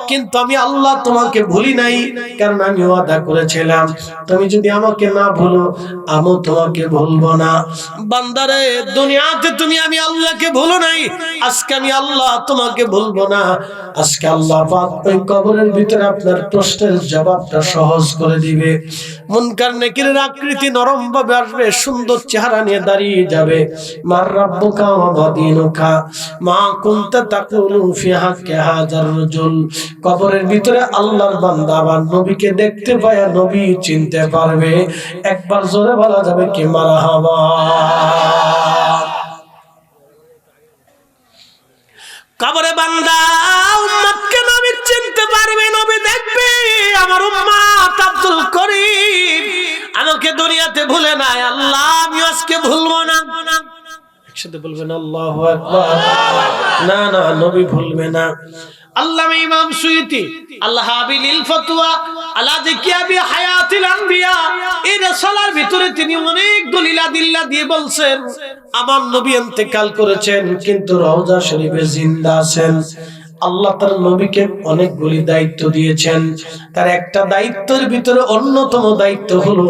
কিন্তু আমি আল্লাহ তোমাকে ভুলি নাই, কারণ আমি ওয়াদা করেছিলাম তুমি যদি আমাকে না ভুলো আমিও তোমাকে ভুলবো না। বান্দারে, দুনিয়াতে তুমি আমি আল্লাহকে ভুলো নাই, আজকে আমি আল্লাহ তোমাকে ভুলবো না। আজকে আল্লাহ পাক ওই কবরের ভিতরে আপনার প্রশ্নের জবাবটা সহজ করে দিবে। মুনকার নেকিরের আকৃতি নরম ভাবে আসবে, সুন্দর চেহারা নিয়ে দাঁড়িয়ে যাবে। মার রাব্বুকা ওয়া মা দীনুকা মা কুনতা তাকুলু ফি হাক্কি হাযার রাজুল। কবরের ভিতরে আল্লাহর বান্দা আবার নবীকে দেখতে পায়, নবী চিনতে পারবে। একবার জোরে বলা যাবে কি মারহাবা। কবরে বান্দা উম্মতকে নবী চিনতে পারবে, নবী দেখবে আমার উম্মত আব্দুল করিম আমাকে দুনিয়াতে ভুলে নাই, আল্লাহ আমি আজকে ভুলবো না। একসাথে বলবেন আল্লাহু আকবার। না না, নবী ভুলবে না। আল্লামা ইমাম সুয়ুতি আল্লাহ হাবিলিল ফতোয়া আলা যিকরি হায়াতিল আম্বিয়া এই রাসালার ভিতরে তিনি অনেক দলিল আদিল্লা দিয়ে বলছেন আমার নবী ইন্তেকাল করেছেন কিন্তু রওজা শরীফে জিন্দা আছেন। আল্লাহ তার নবীকে অনেকগুলি দায়িত্ব দিয়েছেন, তার একটা দায়িত্বের ভিতরে অন্যতম দায়িত্ব হলো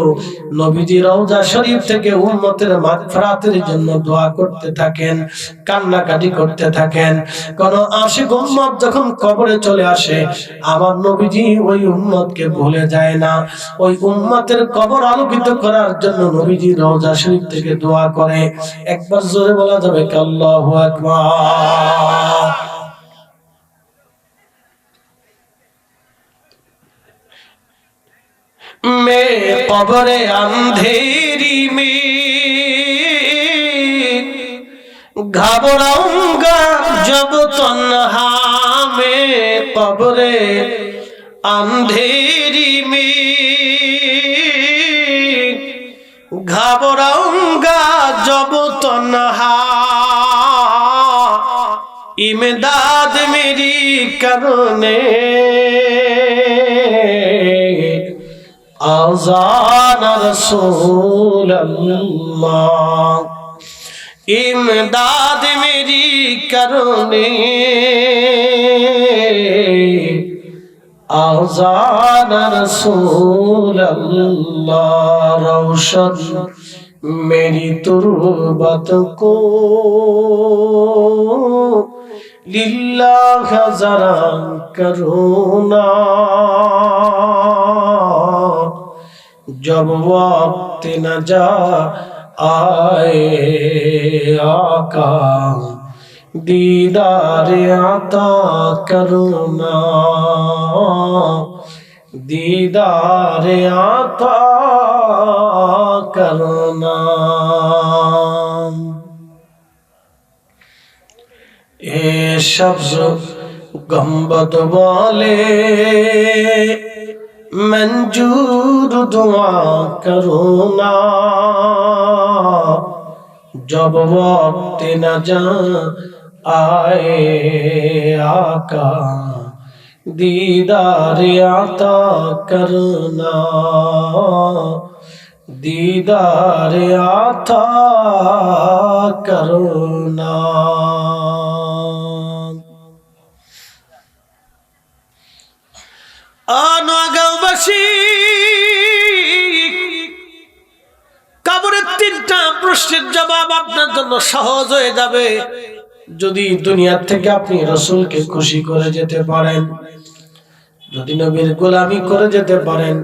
নবীজি রওজা শরীফ থেকে উম্মতের মাগফিরাতের জন্য দোয়া করতে থাকেন, কান্নাকাটি করতে থাকেন। কোন আশিক উম্মত যখন কবরে চলে আসে আমার নবীজি ওই উম্মতকে ভুলে যায় না, ওই উম্মতের কবর আলোকিত করার জন্য নবীজি রওজা শরীফ থেকে দোয়া করে। একবার জোরে বলা যাবে আল্লাহু আকবার। मैं कब्र अंधेरी में घबराऊंगा जब तन्हा, मैं कब्र अंधेरी में घबराऊंगा जब तन्हा, इमदाद मेरी करने आज़ान रसूल अल्लाह, इमदाद मेरी करने आज़ान रसूल अल्लाह, रोशन मेरी तुर्बत को लिल्लाह जरा करुणा, जब वक्त न जा आए आका दीदार आता करुणा, दीदार आता करुणा। ए शब्द गंबद वाले मंजूर दुआ करुणा, जब वक्त न जा आए आका दीदार आता करना, दीदार आता करना। নোয়াগাঁওবাসী কবরের তিনটা প্রশ্নের জবাব আপনার জন্য সহজ হয়ে যাবে যদি দুনিয়া থেকে আপনি রাসূলকে খুশি করে যেতে পারেন, যদি নবীর গোলামি করে যেতে পারেন,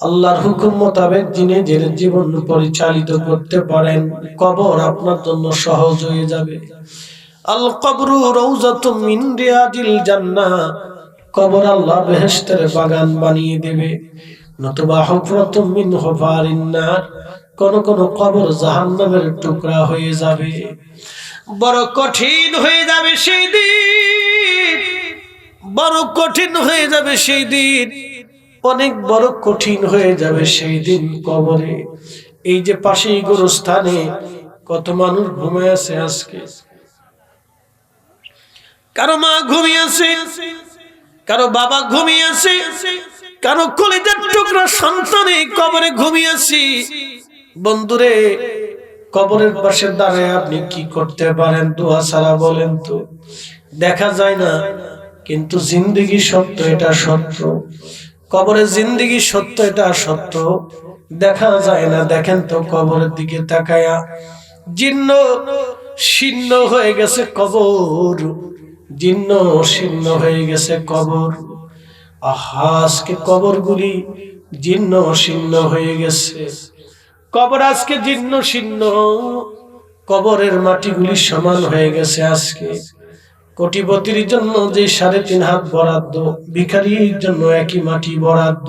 আল্লাহর হুকুম মোতাবেক নিজের জীবন পরিচালিত করতে পারেন, কবর আপনার জন্য সহজ হয়ে যাবে। আল কবরু রাউযাতুম মিন রিয়াজিল জান্নাহ, কবর আল্লাহ বেহেশতের বাগান বানিয়ে দেবে। নতুবা হুফরাতুম মিন হুফারিন নার, কোন কোন কবর জাহান্নামের টুকরা হয়ে যাবে। বড় কঠিন হয়ে যাবে সেই দিন, বড় কঠিন হয়ে যাবে সেই দিন অনেক বড় কঠিন হয়ে যাবে সেই দিন কবরে। এই যে পাশেই গোরস্থানে কত মানুষ ঘুমিয়ে আছে আজকে, কারো মা ঘুমিয়ে আছে, কারো বাবা ঘুমিয়ে আছে, কারো কলিজার টুকরা সন্তান এই কবরে ঘুমিয়ে আছে। বন্ধুরে, কবরের পাশে দাঁড়ায় আপনি কি করতে পারেন দোয়া ছাড়া বলেন তো? দেখা যায় না, কিন্তু জিন্দেগি সত্য, এটা সত্য। কবরের জিন্দেগি সত্য, এটা সত্য, দেখা যায় না। দেখেন তো কবরের দিকে তাকায়া, জীর্ণ শীর্ণ হয়ে গেছে কবর, জীর্ণ শীর্ণ হয়ে গেছে কবর। আহা, আজকে কবরগুলি জীর্ণ শীর্ণ হয়ে গেছে। কবর আজকে জীর্ণ শীর্ণ, কবরের মাটিগুলি সমান হয়ে গেছে। আজকে কোটিপতির জন্য যে 3.5 হাত বরাদ্দ, ভিখারির জন্য একই মাটি বরাদ্দ।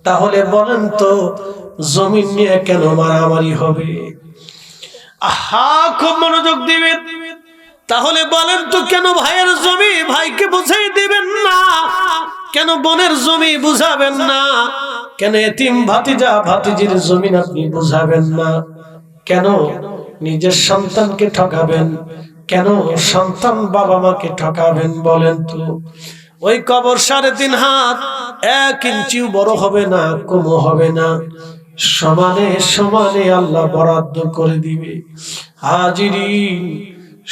তাহলে বলেন তো জমিন নিয়ে কেন মারামারি হবে? আহা, খুব মনোযোগ দিবেন। তাহলে বলেন তো কেন ভাইয়ের জমি ভাইকে বুঝাই দিবেন না? কেন বোনের জমি বুঝাবেন না? কেন এতিম ভাতিজা ভাতিজির জমিন আপনি বুঝাবেন না? কেন নিজের সন্তানকে ঠকাবেন? কেন সন্তান বাবা মাকে ঠকাবেন বলেন তো? ওই কবর 3.5 হাত, 1 ইঞ্চিও বড় হবে না, কমও হবে না, সমানে সমানে আল্লাহ বরাদ্দ করে দিবে। হাজিরিন,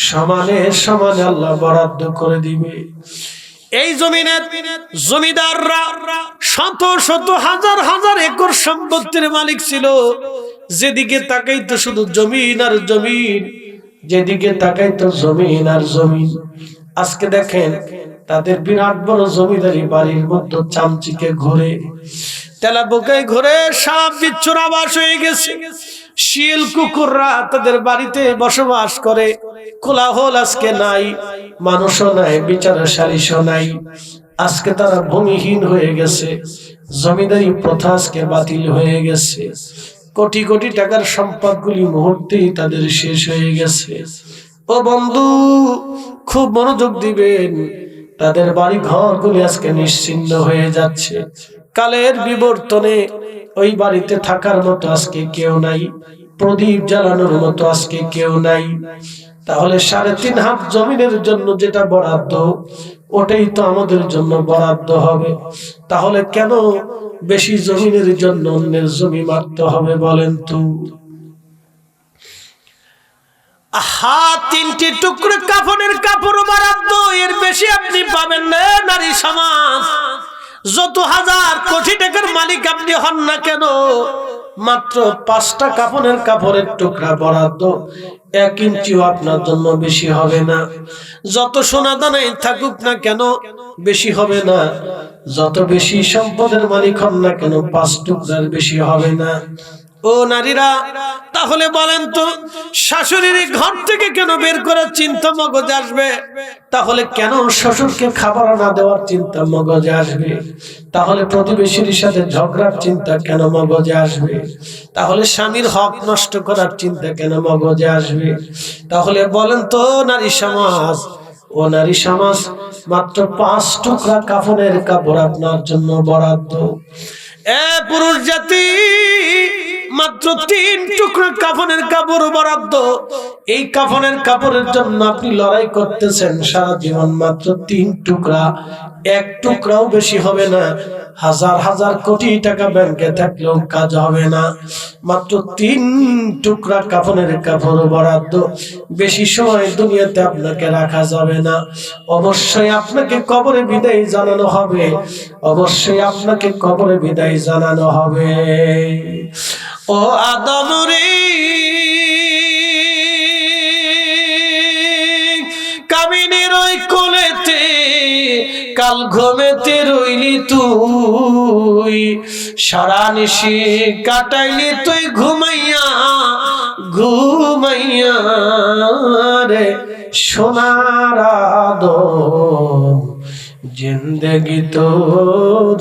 সমানে সমানে আল্লাহ বরাদ্দ করে দিবে। এই জমিনের জমিদাররা শত শত হাজার হাজার একর সম্পত্তির মালিক ছিল। যেদিকে তাকাইতো শুধু জমিন আর জমিন, যেদিকে তাকাইতো জমিন আর জমিন। আজকে দেখেন তাদের বিরাট বড় জমিদারি বাড়ির মধ্যে চামচিকে ঘুরে, তেলা বোকায় ঘুরে, সাপ বিচ্ছুর আবাস হয়ে গেছে। শিয়াল কুকুররা তাদের বাড়িতে বসবাস করে। কোলাহল আজকে নাই, মানুষও নাই, বিচারের সালিশও নাই। আজকে তারা ভূমিহীন হয়ে গেছে, জমিদারি প্রথা আজকে বাতিল হয়ে গেছে। কোটি কোটি টাকার সম্পদগুলি মুহূর্তেই তাদের শেষ হয়ে গেছে। ও বন্ধু, খুব মনোযোগ দিবেন। তাদের বাড়ি ঘরগুলি আজকে নিশ্চিহ্ন হয়ে যাচ্ছে। কালের বিবর্তনে ওই বাড়িতে থাকার মতো আজকে কেউ নাই, প্রদীপ জ্বালানোর মতো আজকে কেউ নাই। তাহলে 3.5 হাত জমিনের জন্য যেটা বরাদ্দ, ওটাই তো আমাদের জন্য বরাদ্দ হবে। তাহলে কেন বেশি জমিনের জন্য অন্যের জমি মারতে হবে বলেন তো? আহা, 3টি টুকরো কাফনের কাপড় বরাদ্দ, এর বেশি আপনি পাবেন না। নারী সমাজ, যত হাজার কোটি টাকার মালিক আপনি হন না কেন, মাত্র 5টা কাফনের কাপড়ের টুকরা বরাদ্দ, 1 ইঞ্চিও আপনার জন্য বেশি হবে না। যত সোনা দানাই থাকুক না কেন বেশি হবে না। যত বেশি সম্পদের মালিক হন না কেন 5 টুকরার বেশি হবে না। ও নারীরা, তাহলে বলেন তো শাশুড়ির ঘর থেকে কেন বের করার চিন্তা মগজে আসবে? তাহলে কেন শ্বশুরকে খাবার না দেওয়ার চিন্তা মগজে আসবে? তাহলে প্রতিবেশীর সাথে ঝগড়ার চিন্তা কেন মগজে আসবে? তাহলে স্বামীর হক নষ্ট করার চিন্তা কেন মগজে আসবে? তাহলে বলেন তো নারী সমাজ, ও নারী সমাজ, মাত্র 5 টুকরা কাফনের কাপড় আপনার জন্য বরাদ্দ। এ পুরুষ জাতি, মাত্র 3 টুকরা কাফনের কাপড় বরাদ্দ। এই কাফনের কাপড়ের জন্য আপনি লড়াই করতেছেন সারা জীবন। মাত্র 3 টুকরা, 1 টুকরাও বেশি হবে না। হাজার হাজার কোটি টাকা ব্যাংকে থাকলেও কাজ হবে না। মাত্র 3 টুকরা কাফনের কাপড় বরাদ্দ। বেশি সময় দুনিয়াতে আপনাকে রাখা যাবে না। অবশ্যই আপনাকে কবরে বিদায় জানানো হবে, অবশ্যই আপনাকে কবরে বিদায় জানানো হবে। ও আদম রে, কামিনের ওই কোলেতে কাল ঘুমেতে রইলি তুই, সারা নিশি কাটাইলি তুই ঘুমাইয়া ঘুমাইয়া রে সোনার আদম। জিন্দগি তোর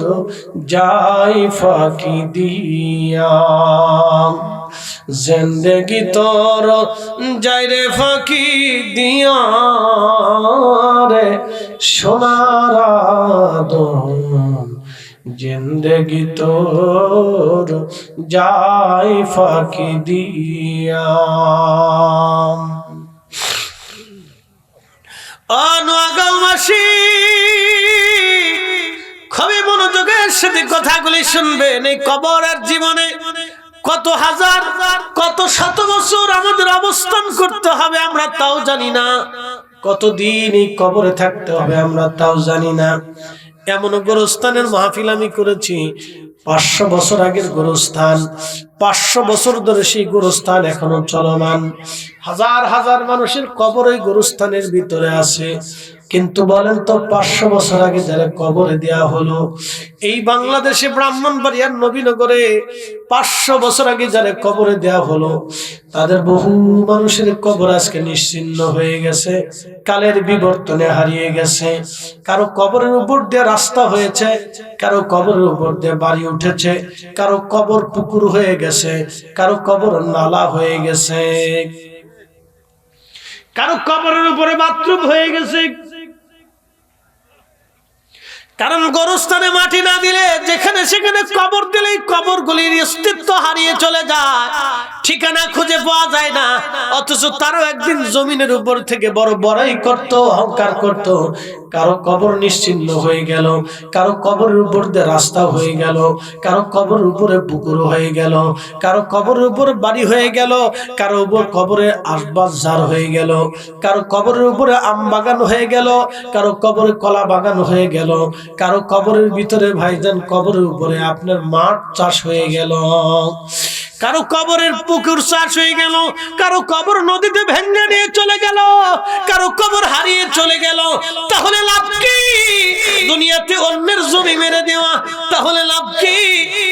যাই ফাঁকি দিয়া, জিন্দগি তোর যাই রে ফাঁকি দিয়া রে সোনার আদম। জিন্দেগি তোর যায় ফাঁকি দিয়া। নোয়াগাঁওবাসী খুবই মনোযোগের সাথে কথাগুলি শুনবেন। এই কবর আর জীবনে কত হাজার কত শত বছর আমাদের অবস্থান করতে হবে আমরা তাও জানি না, কতদিন এই কবরে থাকতে হবে আমরা তাও জানি না। এমন গোরস্থানের মাহফিল আমি করেছি 500 বছর আগের গোরস্থান, 500 বছর ধরে সেই গোরস্থান এখনো চলমান। হাজার হাজার মানুষের কবর ওই গোরস্থানের ভিতরে আছে। কিন্তু বলেন তো 500 বছর আগে যারা কবরে দেয়া হলো, এই বাংলাদেশে ব্রাহ্মণবাড়িয়ার নবীনগরে 500 বছর আগে যারা কবরে দেয়া হলো, তাদের বহু মানুষের কবর আজকে নিশ্চিহ্ন হয়ে গেছে, কালের বিবর্তনে হারিয়ে গেছে। কারো কবরের উপর দিয়ে রাস্তা হয়েছে, কারো কবরের উপর দিয়ে বাড়ি উঠেছে, কারো কবর পুকুর হয়ে গেছে, কারো কবর নালা হয়ে গেছে, কারো কবরের উপরে বাথরুম হয়ে গেছে। কারণ গোরস্থানে মাটি না দিলে যেখানে সেখানে কবর দিলেই কবরগুলির অস্তিত্ব হারিয়ে চলে যায়, ঠিকানা খুঁজে পাওয়া যায় না। অথচ তারও একদিন জমিনের উপর থেকে বড় বড়াই করত, অহংকার করত। কারো কবর নিশ্চিহ্ন হয়ে গেল, কারো কবরের উপর দিয়ে রাস্তা হয়ে গেল, কারো কবরের উপরে পুকুর হয়ে গেল, কারো কবরের উপরে বাড়ি হয়ে গেল, কারো উপর কবরে আসবাবজার হয়ে গেল, কারো কবরের উপরে আম বাগান হয়ে গেল, কারো কবরে কলা বাগান হয়ে গেল, কারো কবরের ভিতরে ভাইজান কবরের উপরে আপনার মাঠ চাষ হয়ে গেল, কারো কবরের পুকুর চাষ হয়ে গেল, কারো কবর নদীতে ভেঙে নিয়ে চলে গেল, কারো কবর হারিয়ে চলে গেল। তাহলে লাভ কি দুনিয়াতে অন্যের জমি মেরে দেওয়া? তাহলে লাভ কি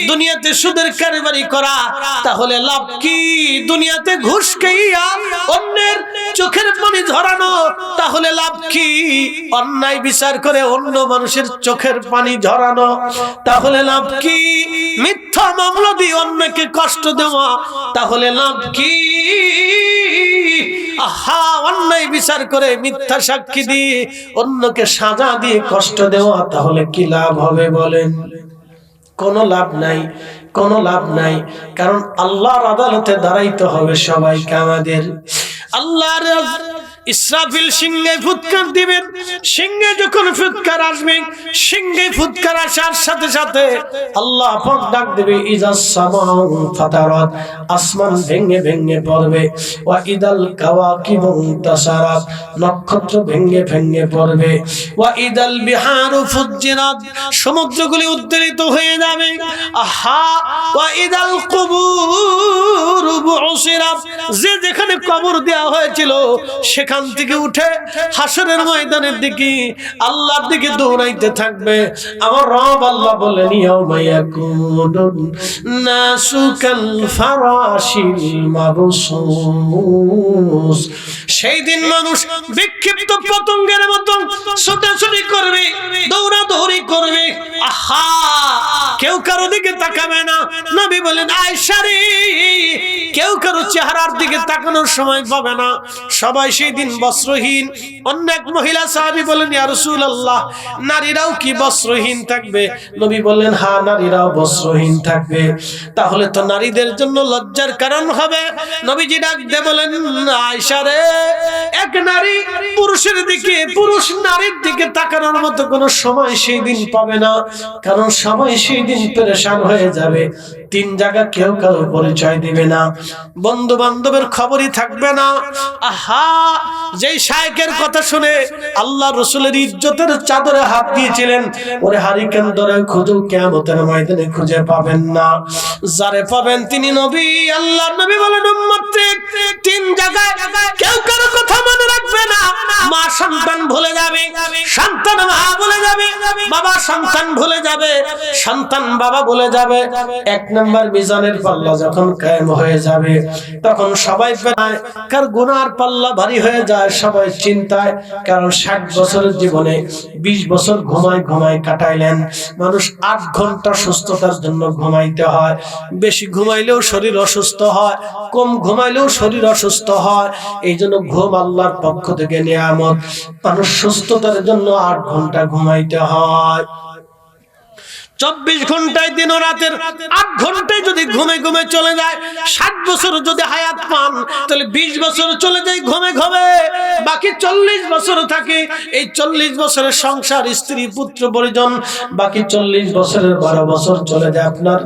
দুনিয়াতে সুদের কারবারি করা? তাহলে লাভ কি দুনিয়াতে ঘুষ খাইয়া অন্যের চোখের পানি ঝরানো? তাহলে লাভ কি অন্যায় বিচার করে অন্য মানুষের চোখের পানি ঝরানো? তাহলে লাভ কি মিথ্যা মামলা দিয়ে অন্যকে কষ্ট দেওয়া? তাহলে লাভ কি আহা অন্যায় বিচার করে মিথ্যা সাক্ষী দিয়ে অন্যকে সাজা দিয়ে কষ্ট দেওয়া? তাহলে কি লাভ হবে বলেন? কোনো লাভ নাই, কোনো লাভ নাই। কারণ আল্লাহর আদালতে দাঁড়াইতে হবে সবাইকে আমাদের। আল্লাহর ইসরাফিল সিংহে ফুৎকার দিবেন, সিংহে যখন ফুৎকার আসবে, সিংহে ফুৎকার আসার সাথে সাথে আল্লাহ পাক ডাক দেবে, ইজাস সামাউ ফাতারাত, আসমান ভেঙে ভেঙে পড়বে, ওয়া ইদাল কাওয়াকিবু তাসারাত, নক্ষত্র ভেঙে ভেঙে পড়বে, ওয়া ইদাল বিহারু ফুজ্জিরাত, সমুদ্রগুলি উদ্বেলিত হয়ে যাবে, আহা ওয়া ইদাল কুবুর বুসিরাত, যে যেখানে কবর দেওয়া হয়েছিল সেখান থেকে উঠে হাসরের ময়দানের দিকে আল্লাহর দিকে দৌড়াইতে থাকবে। আমার রব আল্লাহ বলেন, ইয়াউমা ইয়াকুনুন নাসু কাল ফারাশিল মাবসুস, সেই দিন মানুষ বিক্ষিপ্ত পতঙ্গের মতো ছোটাছুটি করবে, দৌড়াদৌড়ি করবে। আহা কেউ কারো দিকে তাকাবে না। নবী বলেন, আয়েশা রে, কেউ কারো চেহারার দিকে তাকানোর সময় পাবে না, সবাই সেই দিন বস্ত্রহীন। অন্য এক মহিলা সাহাবী বলেন, ইয়া রাসূলুল্লাহ, নারীরাও কি বস্ত্রহীন থাকবে? নবী বললেন, হ্যাঁ, নারীরাও বস্ত্রহীন থাকবে। তাহলে তো নারীদের জন্য লজ্জার কারণ হবে। নবীজি ডাক দিয়ে বলেন, আয়েশা রে, এক নারী পুরুষের দিকে, পুরুষ নারীর দিকে তাকানোর মতো কোনো সময় সেই দিন পাবে না। কারণ সবাই সেই দিন পেরেশান হয়ে যাবে। 3 জায়গা কেউ কারো পরিচয় দিবে না, বন্ধু বান্ধবের খবরই থাকবে না। আহা যেই শায়েকের কথা শুনে আল্লাহ রাসূলের ইজ্জতের চাদরে হাত দিয়েছিলেন, ওরে হারিকেন ধরে খুঁজো, কিয়ামতের ময়দানে খুঁজে পাবেন না। যারে পাবেন তিনি নবী। আল্লাহর নবী বলেন, উম্মত 3 জায়গায় কেউ কারো কথা মনে রাখবে না। মা সন্তান ভুলে যাবে, সন্তান মা ভুলে যাবে, বাবা সন্তান ভুলে যাবে, সন্তান বাবা ভুলে যাবে। 1 নম্বর মিজানের পাল্লা যখন কায়েম হয়ে যাবে, তখন সবাই পায়, কার গুনার পাল্লা ভারী হয়ে যায়, সবাই চিন্তায়। কারণ 60 বছরের জীবনে 20 বছর ঘুমায় ঘুমায় কাটাইলেন। মানুষ 8 ঘন্টা সুস্থতার জন্য ঘুমাইতে হয়। বেশি ঘুমাইলেও শরীর অসুস্থ হয়, কম ঘুমাইলেও শরীর অসুস্থ হয়। এই জন্য ঘুম আল্লাহর পক্ষ থেকে নিয়ামত। মানুষ সুস্থতার জন্য 8 ঘন্টা ঘুমাইতে হয়। 24 ঘন্টায় দিন ও রাতের 8 ঘন্টায় যদি ঘুমে ঘুমে চলে যায়, 60 বছর যদি হায়াত পান, তাহলে 20 বছর চলে যায় ঘুমে ঘুমে, বাকি 40 বছর থাকে। এই 40 বছরের সংসার, স্ত্রী, পুত্র, পরিজন, বাকি 40 বছরের 12 বছর চলে যায় আপনার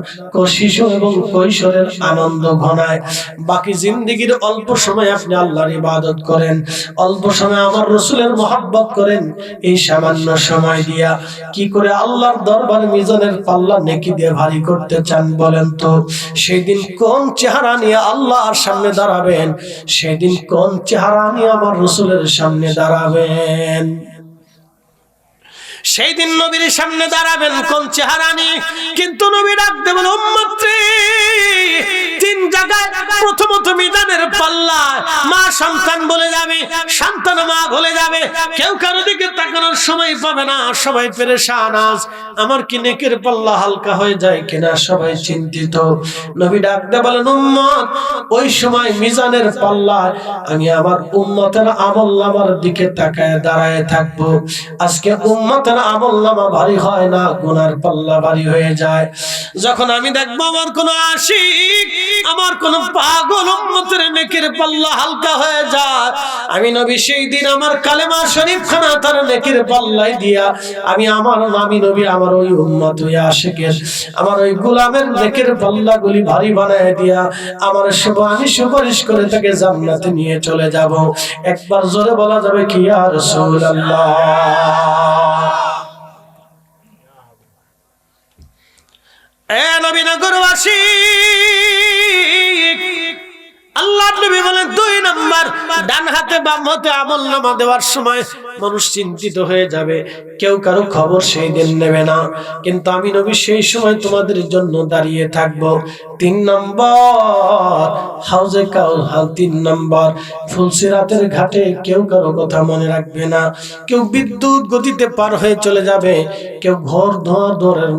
শিশু এবং কৈশোরের আনন্দ ঘনায়। বাকি জিন্দেগীর অল্প সময় আপনি আল্লাহর ইবাদত করেন, অল্প সময় আমার রাসূলের মহব্বত করেন। এই সামান্য সময় দিয়া কি করে আল্লাহর দরবারে মিজানের পাল্লা নেকি দিয়ে ভারী করতে চান বলেন তো? সেদিন কোন চেহারা নিয়ে আল্লাহর সামনে দাঁড়াবেন? সেদিন কোন চেহারা নিয়ে আমার রাসূলের সামনে দাঁড়াবেন? সেই দিন নবীর সামনে দাঁড়াবেন কোন চেহারা নিয়ে? কিন্তু নবী ডাক দেবেন, উম্মত রে, 3 জায়গায় প্রথমত মিজানের পাল্লা মা সন্তান বলে যাবে, সন্তান মা বলে যাবে, কেউ কারো দিকে তাকানোর সময় পাবে না, সবাই পেরেশান। আজ আমার কি নেকের পাল্লা হালকা হয়ে যায় কিনা সবাই চিন্তিত। নবী ডাক দিয়ে বলেন, উম্মত, ওই সময় মিজানের পাল্লা আমি আমার উম্মতের আমলনামার দিকে তাকায় দাঁড়ায় থাকবো। আজকে উম্মতের আমলনামা ভারী হয় না, গুনার পাল্লা ভারী হয়ে যায়। যখন আমি দেখবো আমার কোন আশিক, আমার কোন পাগল উম্মতের নেকের পাল্লা হালকা হয়ে যায়, আমি নবী সেই দিন আমার কালেমা শরীফ খানা তার নেকের পাল্লাই দিয়া আমি নবী আমার ওই উম্মত ওই আশিকের, আমার ওই গোলামের নেকের পাল্লাগুলি ভারী বানায় দিয়া আমি সুপারিশ করে তাকে জান্নাতে নিয়ে চলে যাব। একবার জোরে বলা যাবে কি ইয়া রাসূলুল্লাহ? নবীনগরবাসী, আল্লাহর নবী বলেন 2 নাম্বার, ডান হাতে বাম হাতে আমলনামা দেওয়ার সময় মানুষ চিন্তিত হয়ে যাবে, কেউ কারো খবর সেই দিন নেবে না, কিন্তু আমি নবী সেই সময় তোমাদের জন্য দাঁড়িয়ে থাকবো। 3 নম্বর, হাউজে কাউসার। 3 নম্বর, ফুলসিরাতের ঘাটে কেউ কারো কথা মনে রাখবে না, কেউ বিদ্যুৎ গতিতে পার হয়ে চলে যাবে, কেউ ঘোর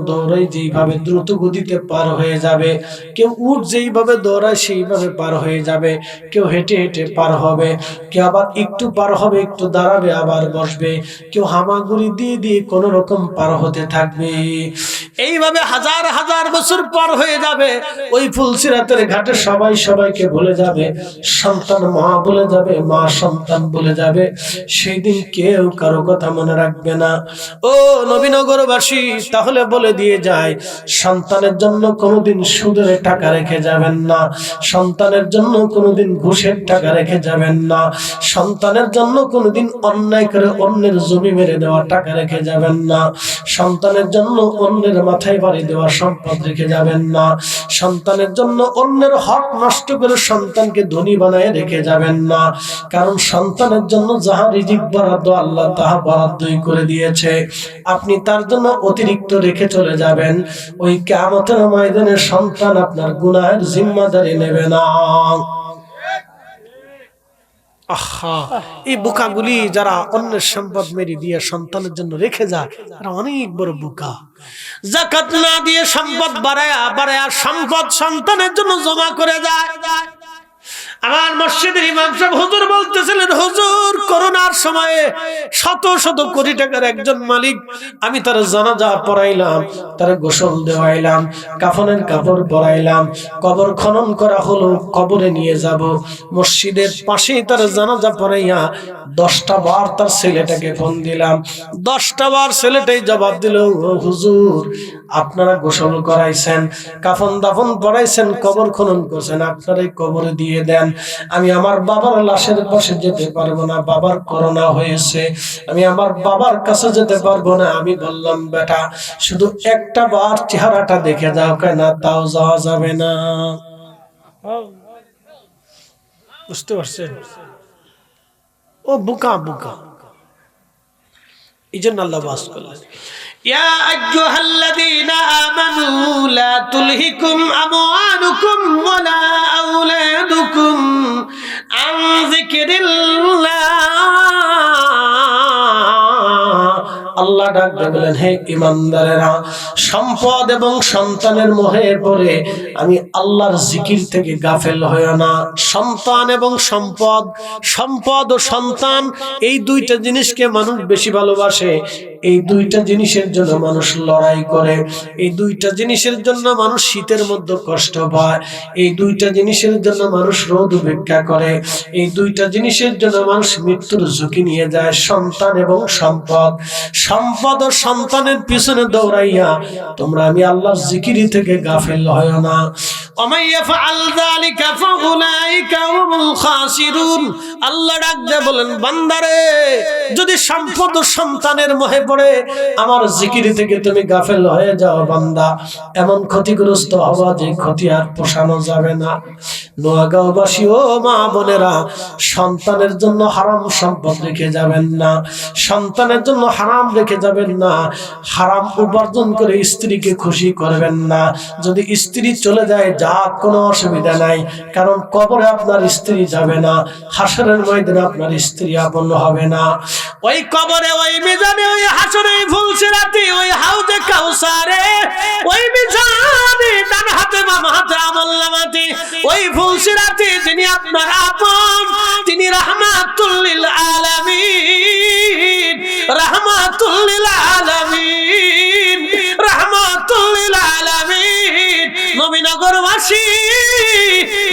দৌড়ে যেইভাবে দ্রুত গতিতে পার হয়ে যাবে, কেউ উট যেইভাবে দৌড়ায় সেইভাবে পার হয়ে যাবে, কেউ হেঁটে হেঁটে পার হবে, কেউ আবার একটু পার হবে, একটু দাঁড়াবে, আবার বসবে, কেউ হামাগুড়ি দিয়ে দিয়ে কোন রকম পার হতে থাকবে। এইভাবে হাজার হাজার বছর পার হয়ে যাবে। ওই ফুলসিরাতের ঘাটে সবাই সবাইকে বলে যাবে, সন্তান মা বলে যাবে, মা সন্তান বলে যাবে। সেই দিন কেউ কারো কথা মনে রাখবে না। ও নবীনগরবাসী, তাহলে বলে দিয়ে যায়, সন্তানের জন্য কোনোদিন সুদের টাকা রেখে যাবেন না, সন্তানের জন্য কোনোদিন ঘুষের টাকা রেখে যাবেন না, সন্তানের জন্য কোনোদিন অন্যায় করে অন্যের জমি মেরে দেওয়া টাকা রেখে যাবেন না, সন্তানের জন্য অন্যের মাথায় বাড়ি দেওয়া সম্পদ রেখে যাবেন না, সন্তানের জন্য অন্যের হক নষ্ট করে সন্তানকে ধনী বানায় রেখে যাবেন না। কারণ সন্তানের জন্য যাহা রিজিক বরাদ্দ আল্লাহ তাহা বরাদ্দই করে দিয়েছে, আপনি তার জন্য অতিরিক্ত রেখে চলে যাবেন, ওই কিয়ামতের ময়দানে সন্তান আপনার গুনাহের জিম্মাদারি নেবে না। এই বোকাগুলি যারা অন্যের সম্পদ মেরে দিয়ে সন্তানের জন্য রেখে যায়, তারা অনেক বড় বোকা। যাকাত না দিয়ে সম্পদ বাড়ায়া সম্পদ সন্তানের জন্য জমা করে যায়। আমার মসজিদের ইমাম সাহেব হুজুর বলতেছিলেন, হুজুর করোনার সময়ে শত শত কোটি টাকার একজন মালিক, আমি তার জানাজা পড়াইলাম, তার গোসল দেওয়াইলাম, কাফনের কাপড় পরাইলাম, কবর খনন করা হলো, কবরে নিয়ে যাব, মসজিদের পাশেই তার জানাজা পড়াইয়া 10টা বার তার ছেলেটাকে ফোন দিলাম, 10টা বার ছেলেটাই জবাব দিল, হুজুর আপনারা গোসল করাইছেন, কাফন দাফন পড়াইছেন, কবর খনন করছেন, আপনারাই কবরে দিয়ে দেন, আমি আমার বাবার লাশের পাশে যেতে পারবো না, বাবার করোনা হয়েছে, আমি আমার বাবার কাছে যেতে পারবো না। আমি বললাম, বেটা শুধু একটা বার চেহারাটা দেখে যাও, কেন তাও যাওয়া যাবে না। বুঝতে পারছেন? ও বুকা বুকা। এই জন্য আল্লাহ বাস করলেন, ইয়া আইয়ুহাল্লাযীনা আমানু লা তুলহিকুম আমওয়ালুকুম ওয়ালা আওলাদুকুম আন যিকরিল্লাহ। আল্লাহ ডাক বলেন, হে ঈমানদারেরা, সম্পদ এবং সন্তানের মোহে পড়ে আমি আল্লাহর জিকির থেকে গাফেল হয়ো না। সন্তান এবং সম্পদ, সম্পদ ও সন্তান, এই দুইটা জিনিসকে মানুষ বেশি ভালোবাসে। এই দুইটা জিনিসের জন্য মানুষ লড়াই করে, এই দুইটা জিনিসের জন্য মানুষ শীতের মধ্যে কষ্ট পায়, এই দুইটা জিনিসের জন্য মানুষ রোদ উপেক্ষা করে, এই দুইটা জিনিসের জন্য মানুষ মৃত্যুর ঝুঁকি নিয়ে যায়, সন্তান এবং সম্পদ। সম্পদ ও সন্তানের পিছনে দৌড়াইয়া তোমরা আমি আল্লাহর জিকিরি থেকে গাফিল হয় না। আল্লাহ ডাক দিয়ে বলেন, বান্দারে যদি সম্পদ ও সন্তানের মোহে পড়ে আমার জিকির থেকে তুমি গাফেল হয়ে যাও বান্দা, এমন ক্ষতিগ্রস্ত হওয়া যে ক্ষতি আর পোষানো যাবে না। নোয়াগাঁওবাসী ও মা বোনেরা, সন্তানের জন্য হারাম সম্পদ রেখে যাবেন না, সন্তানের জন্য হারাম রেখে যাবেন না, হারাম উপার্জন করে স্ত্রীকে খুশি করবেন না। যদি স্ত্রী চলে যায় যা কোনো অসুবিধা নাই, কারণ কবরে আপনার স্ত্রী যাবে না, হাসরের ময়দানে আপনার স্ত্রী আপন হবে না। ওই কবরে, ওই মিজানে, ওই হাসরে, ফুলসিরাতে, ওই হাউজে কাউসারে, ওই মিজানে ডান হাতে বাম হাতে আমলনামাতে, ওই ফুলসিরাতে যিনি আপনার আপন, তিনি রাহমাতুল লিল আলামিন, রাহমাতুল লিল আলামিন, রাহমাতুল লিল আলামিন। নবীনগরবাসী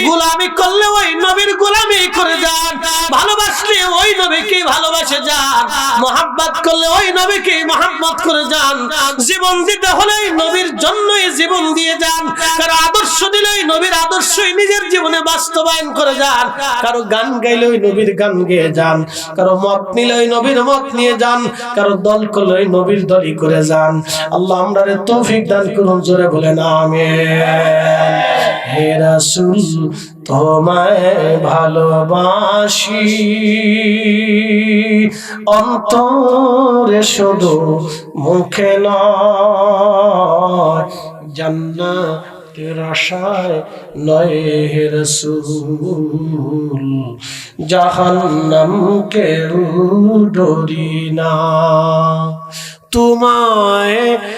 গোলামি করলে ওই নবীর গোলামি করে যান, ভালোবাসলে ওই নবীকে ভালোবাসে যান, মহাব্বত করলে ওই নবীকে মহাব্বত করে যান, জীবন দিতে হলে নবীর জন্যই জীবন দিয়ে যান, কারো আদর্শ দিলে ওই নবীর আদর্শই নিজের জীবনে বাস্তবায়ন করে যান, কারো গান গাইলে ওই নবীর গান গেয়ে যান, কারো মত নিলে ওই নবীর মত নিয়ে যান, কারো দল করলে ওই নবীর দলই করে যান। আল্লাহ আমরারে তৌফিক দান করুন, জোরে বলেন আমিন। হে রাসূল তোমায় ভালোবাসি, অন্তরে শুধু মুখে নয়, জান্নাতের আশায় নয় হে রাসূল, জাহান্নামকে ডরি না। তোমায়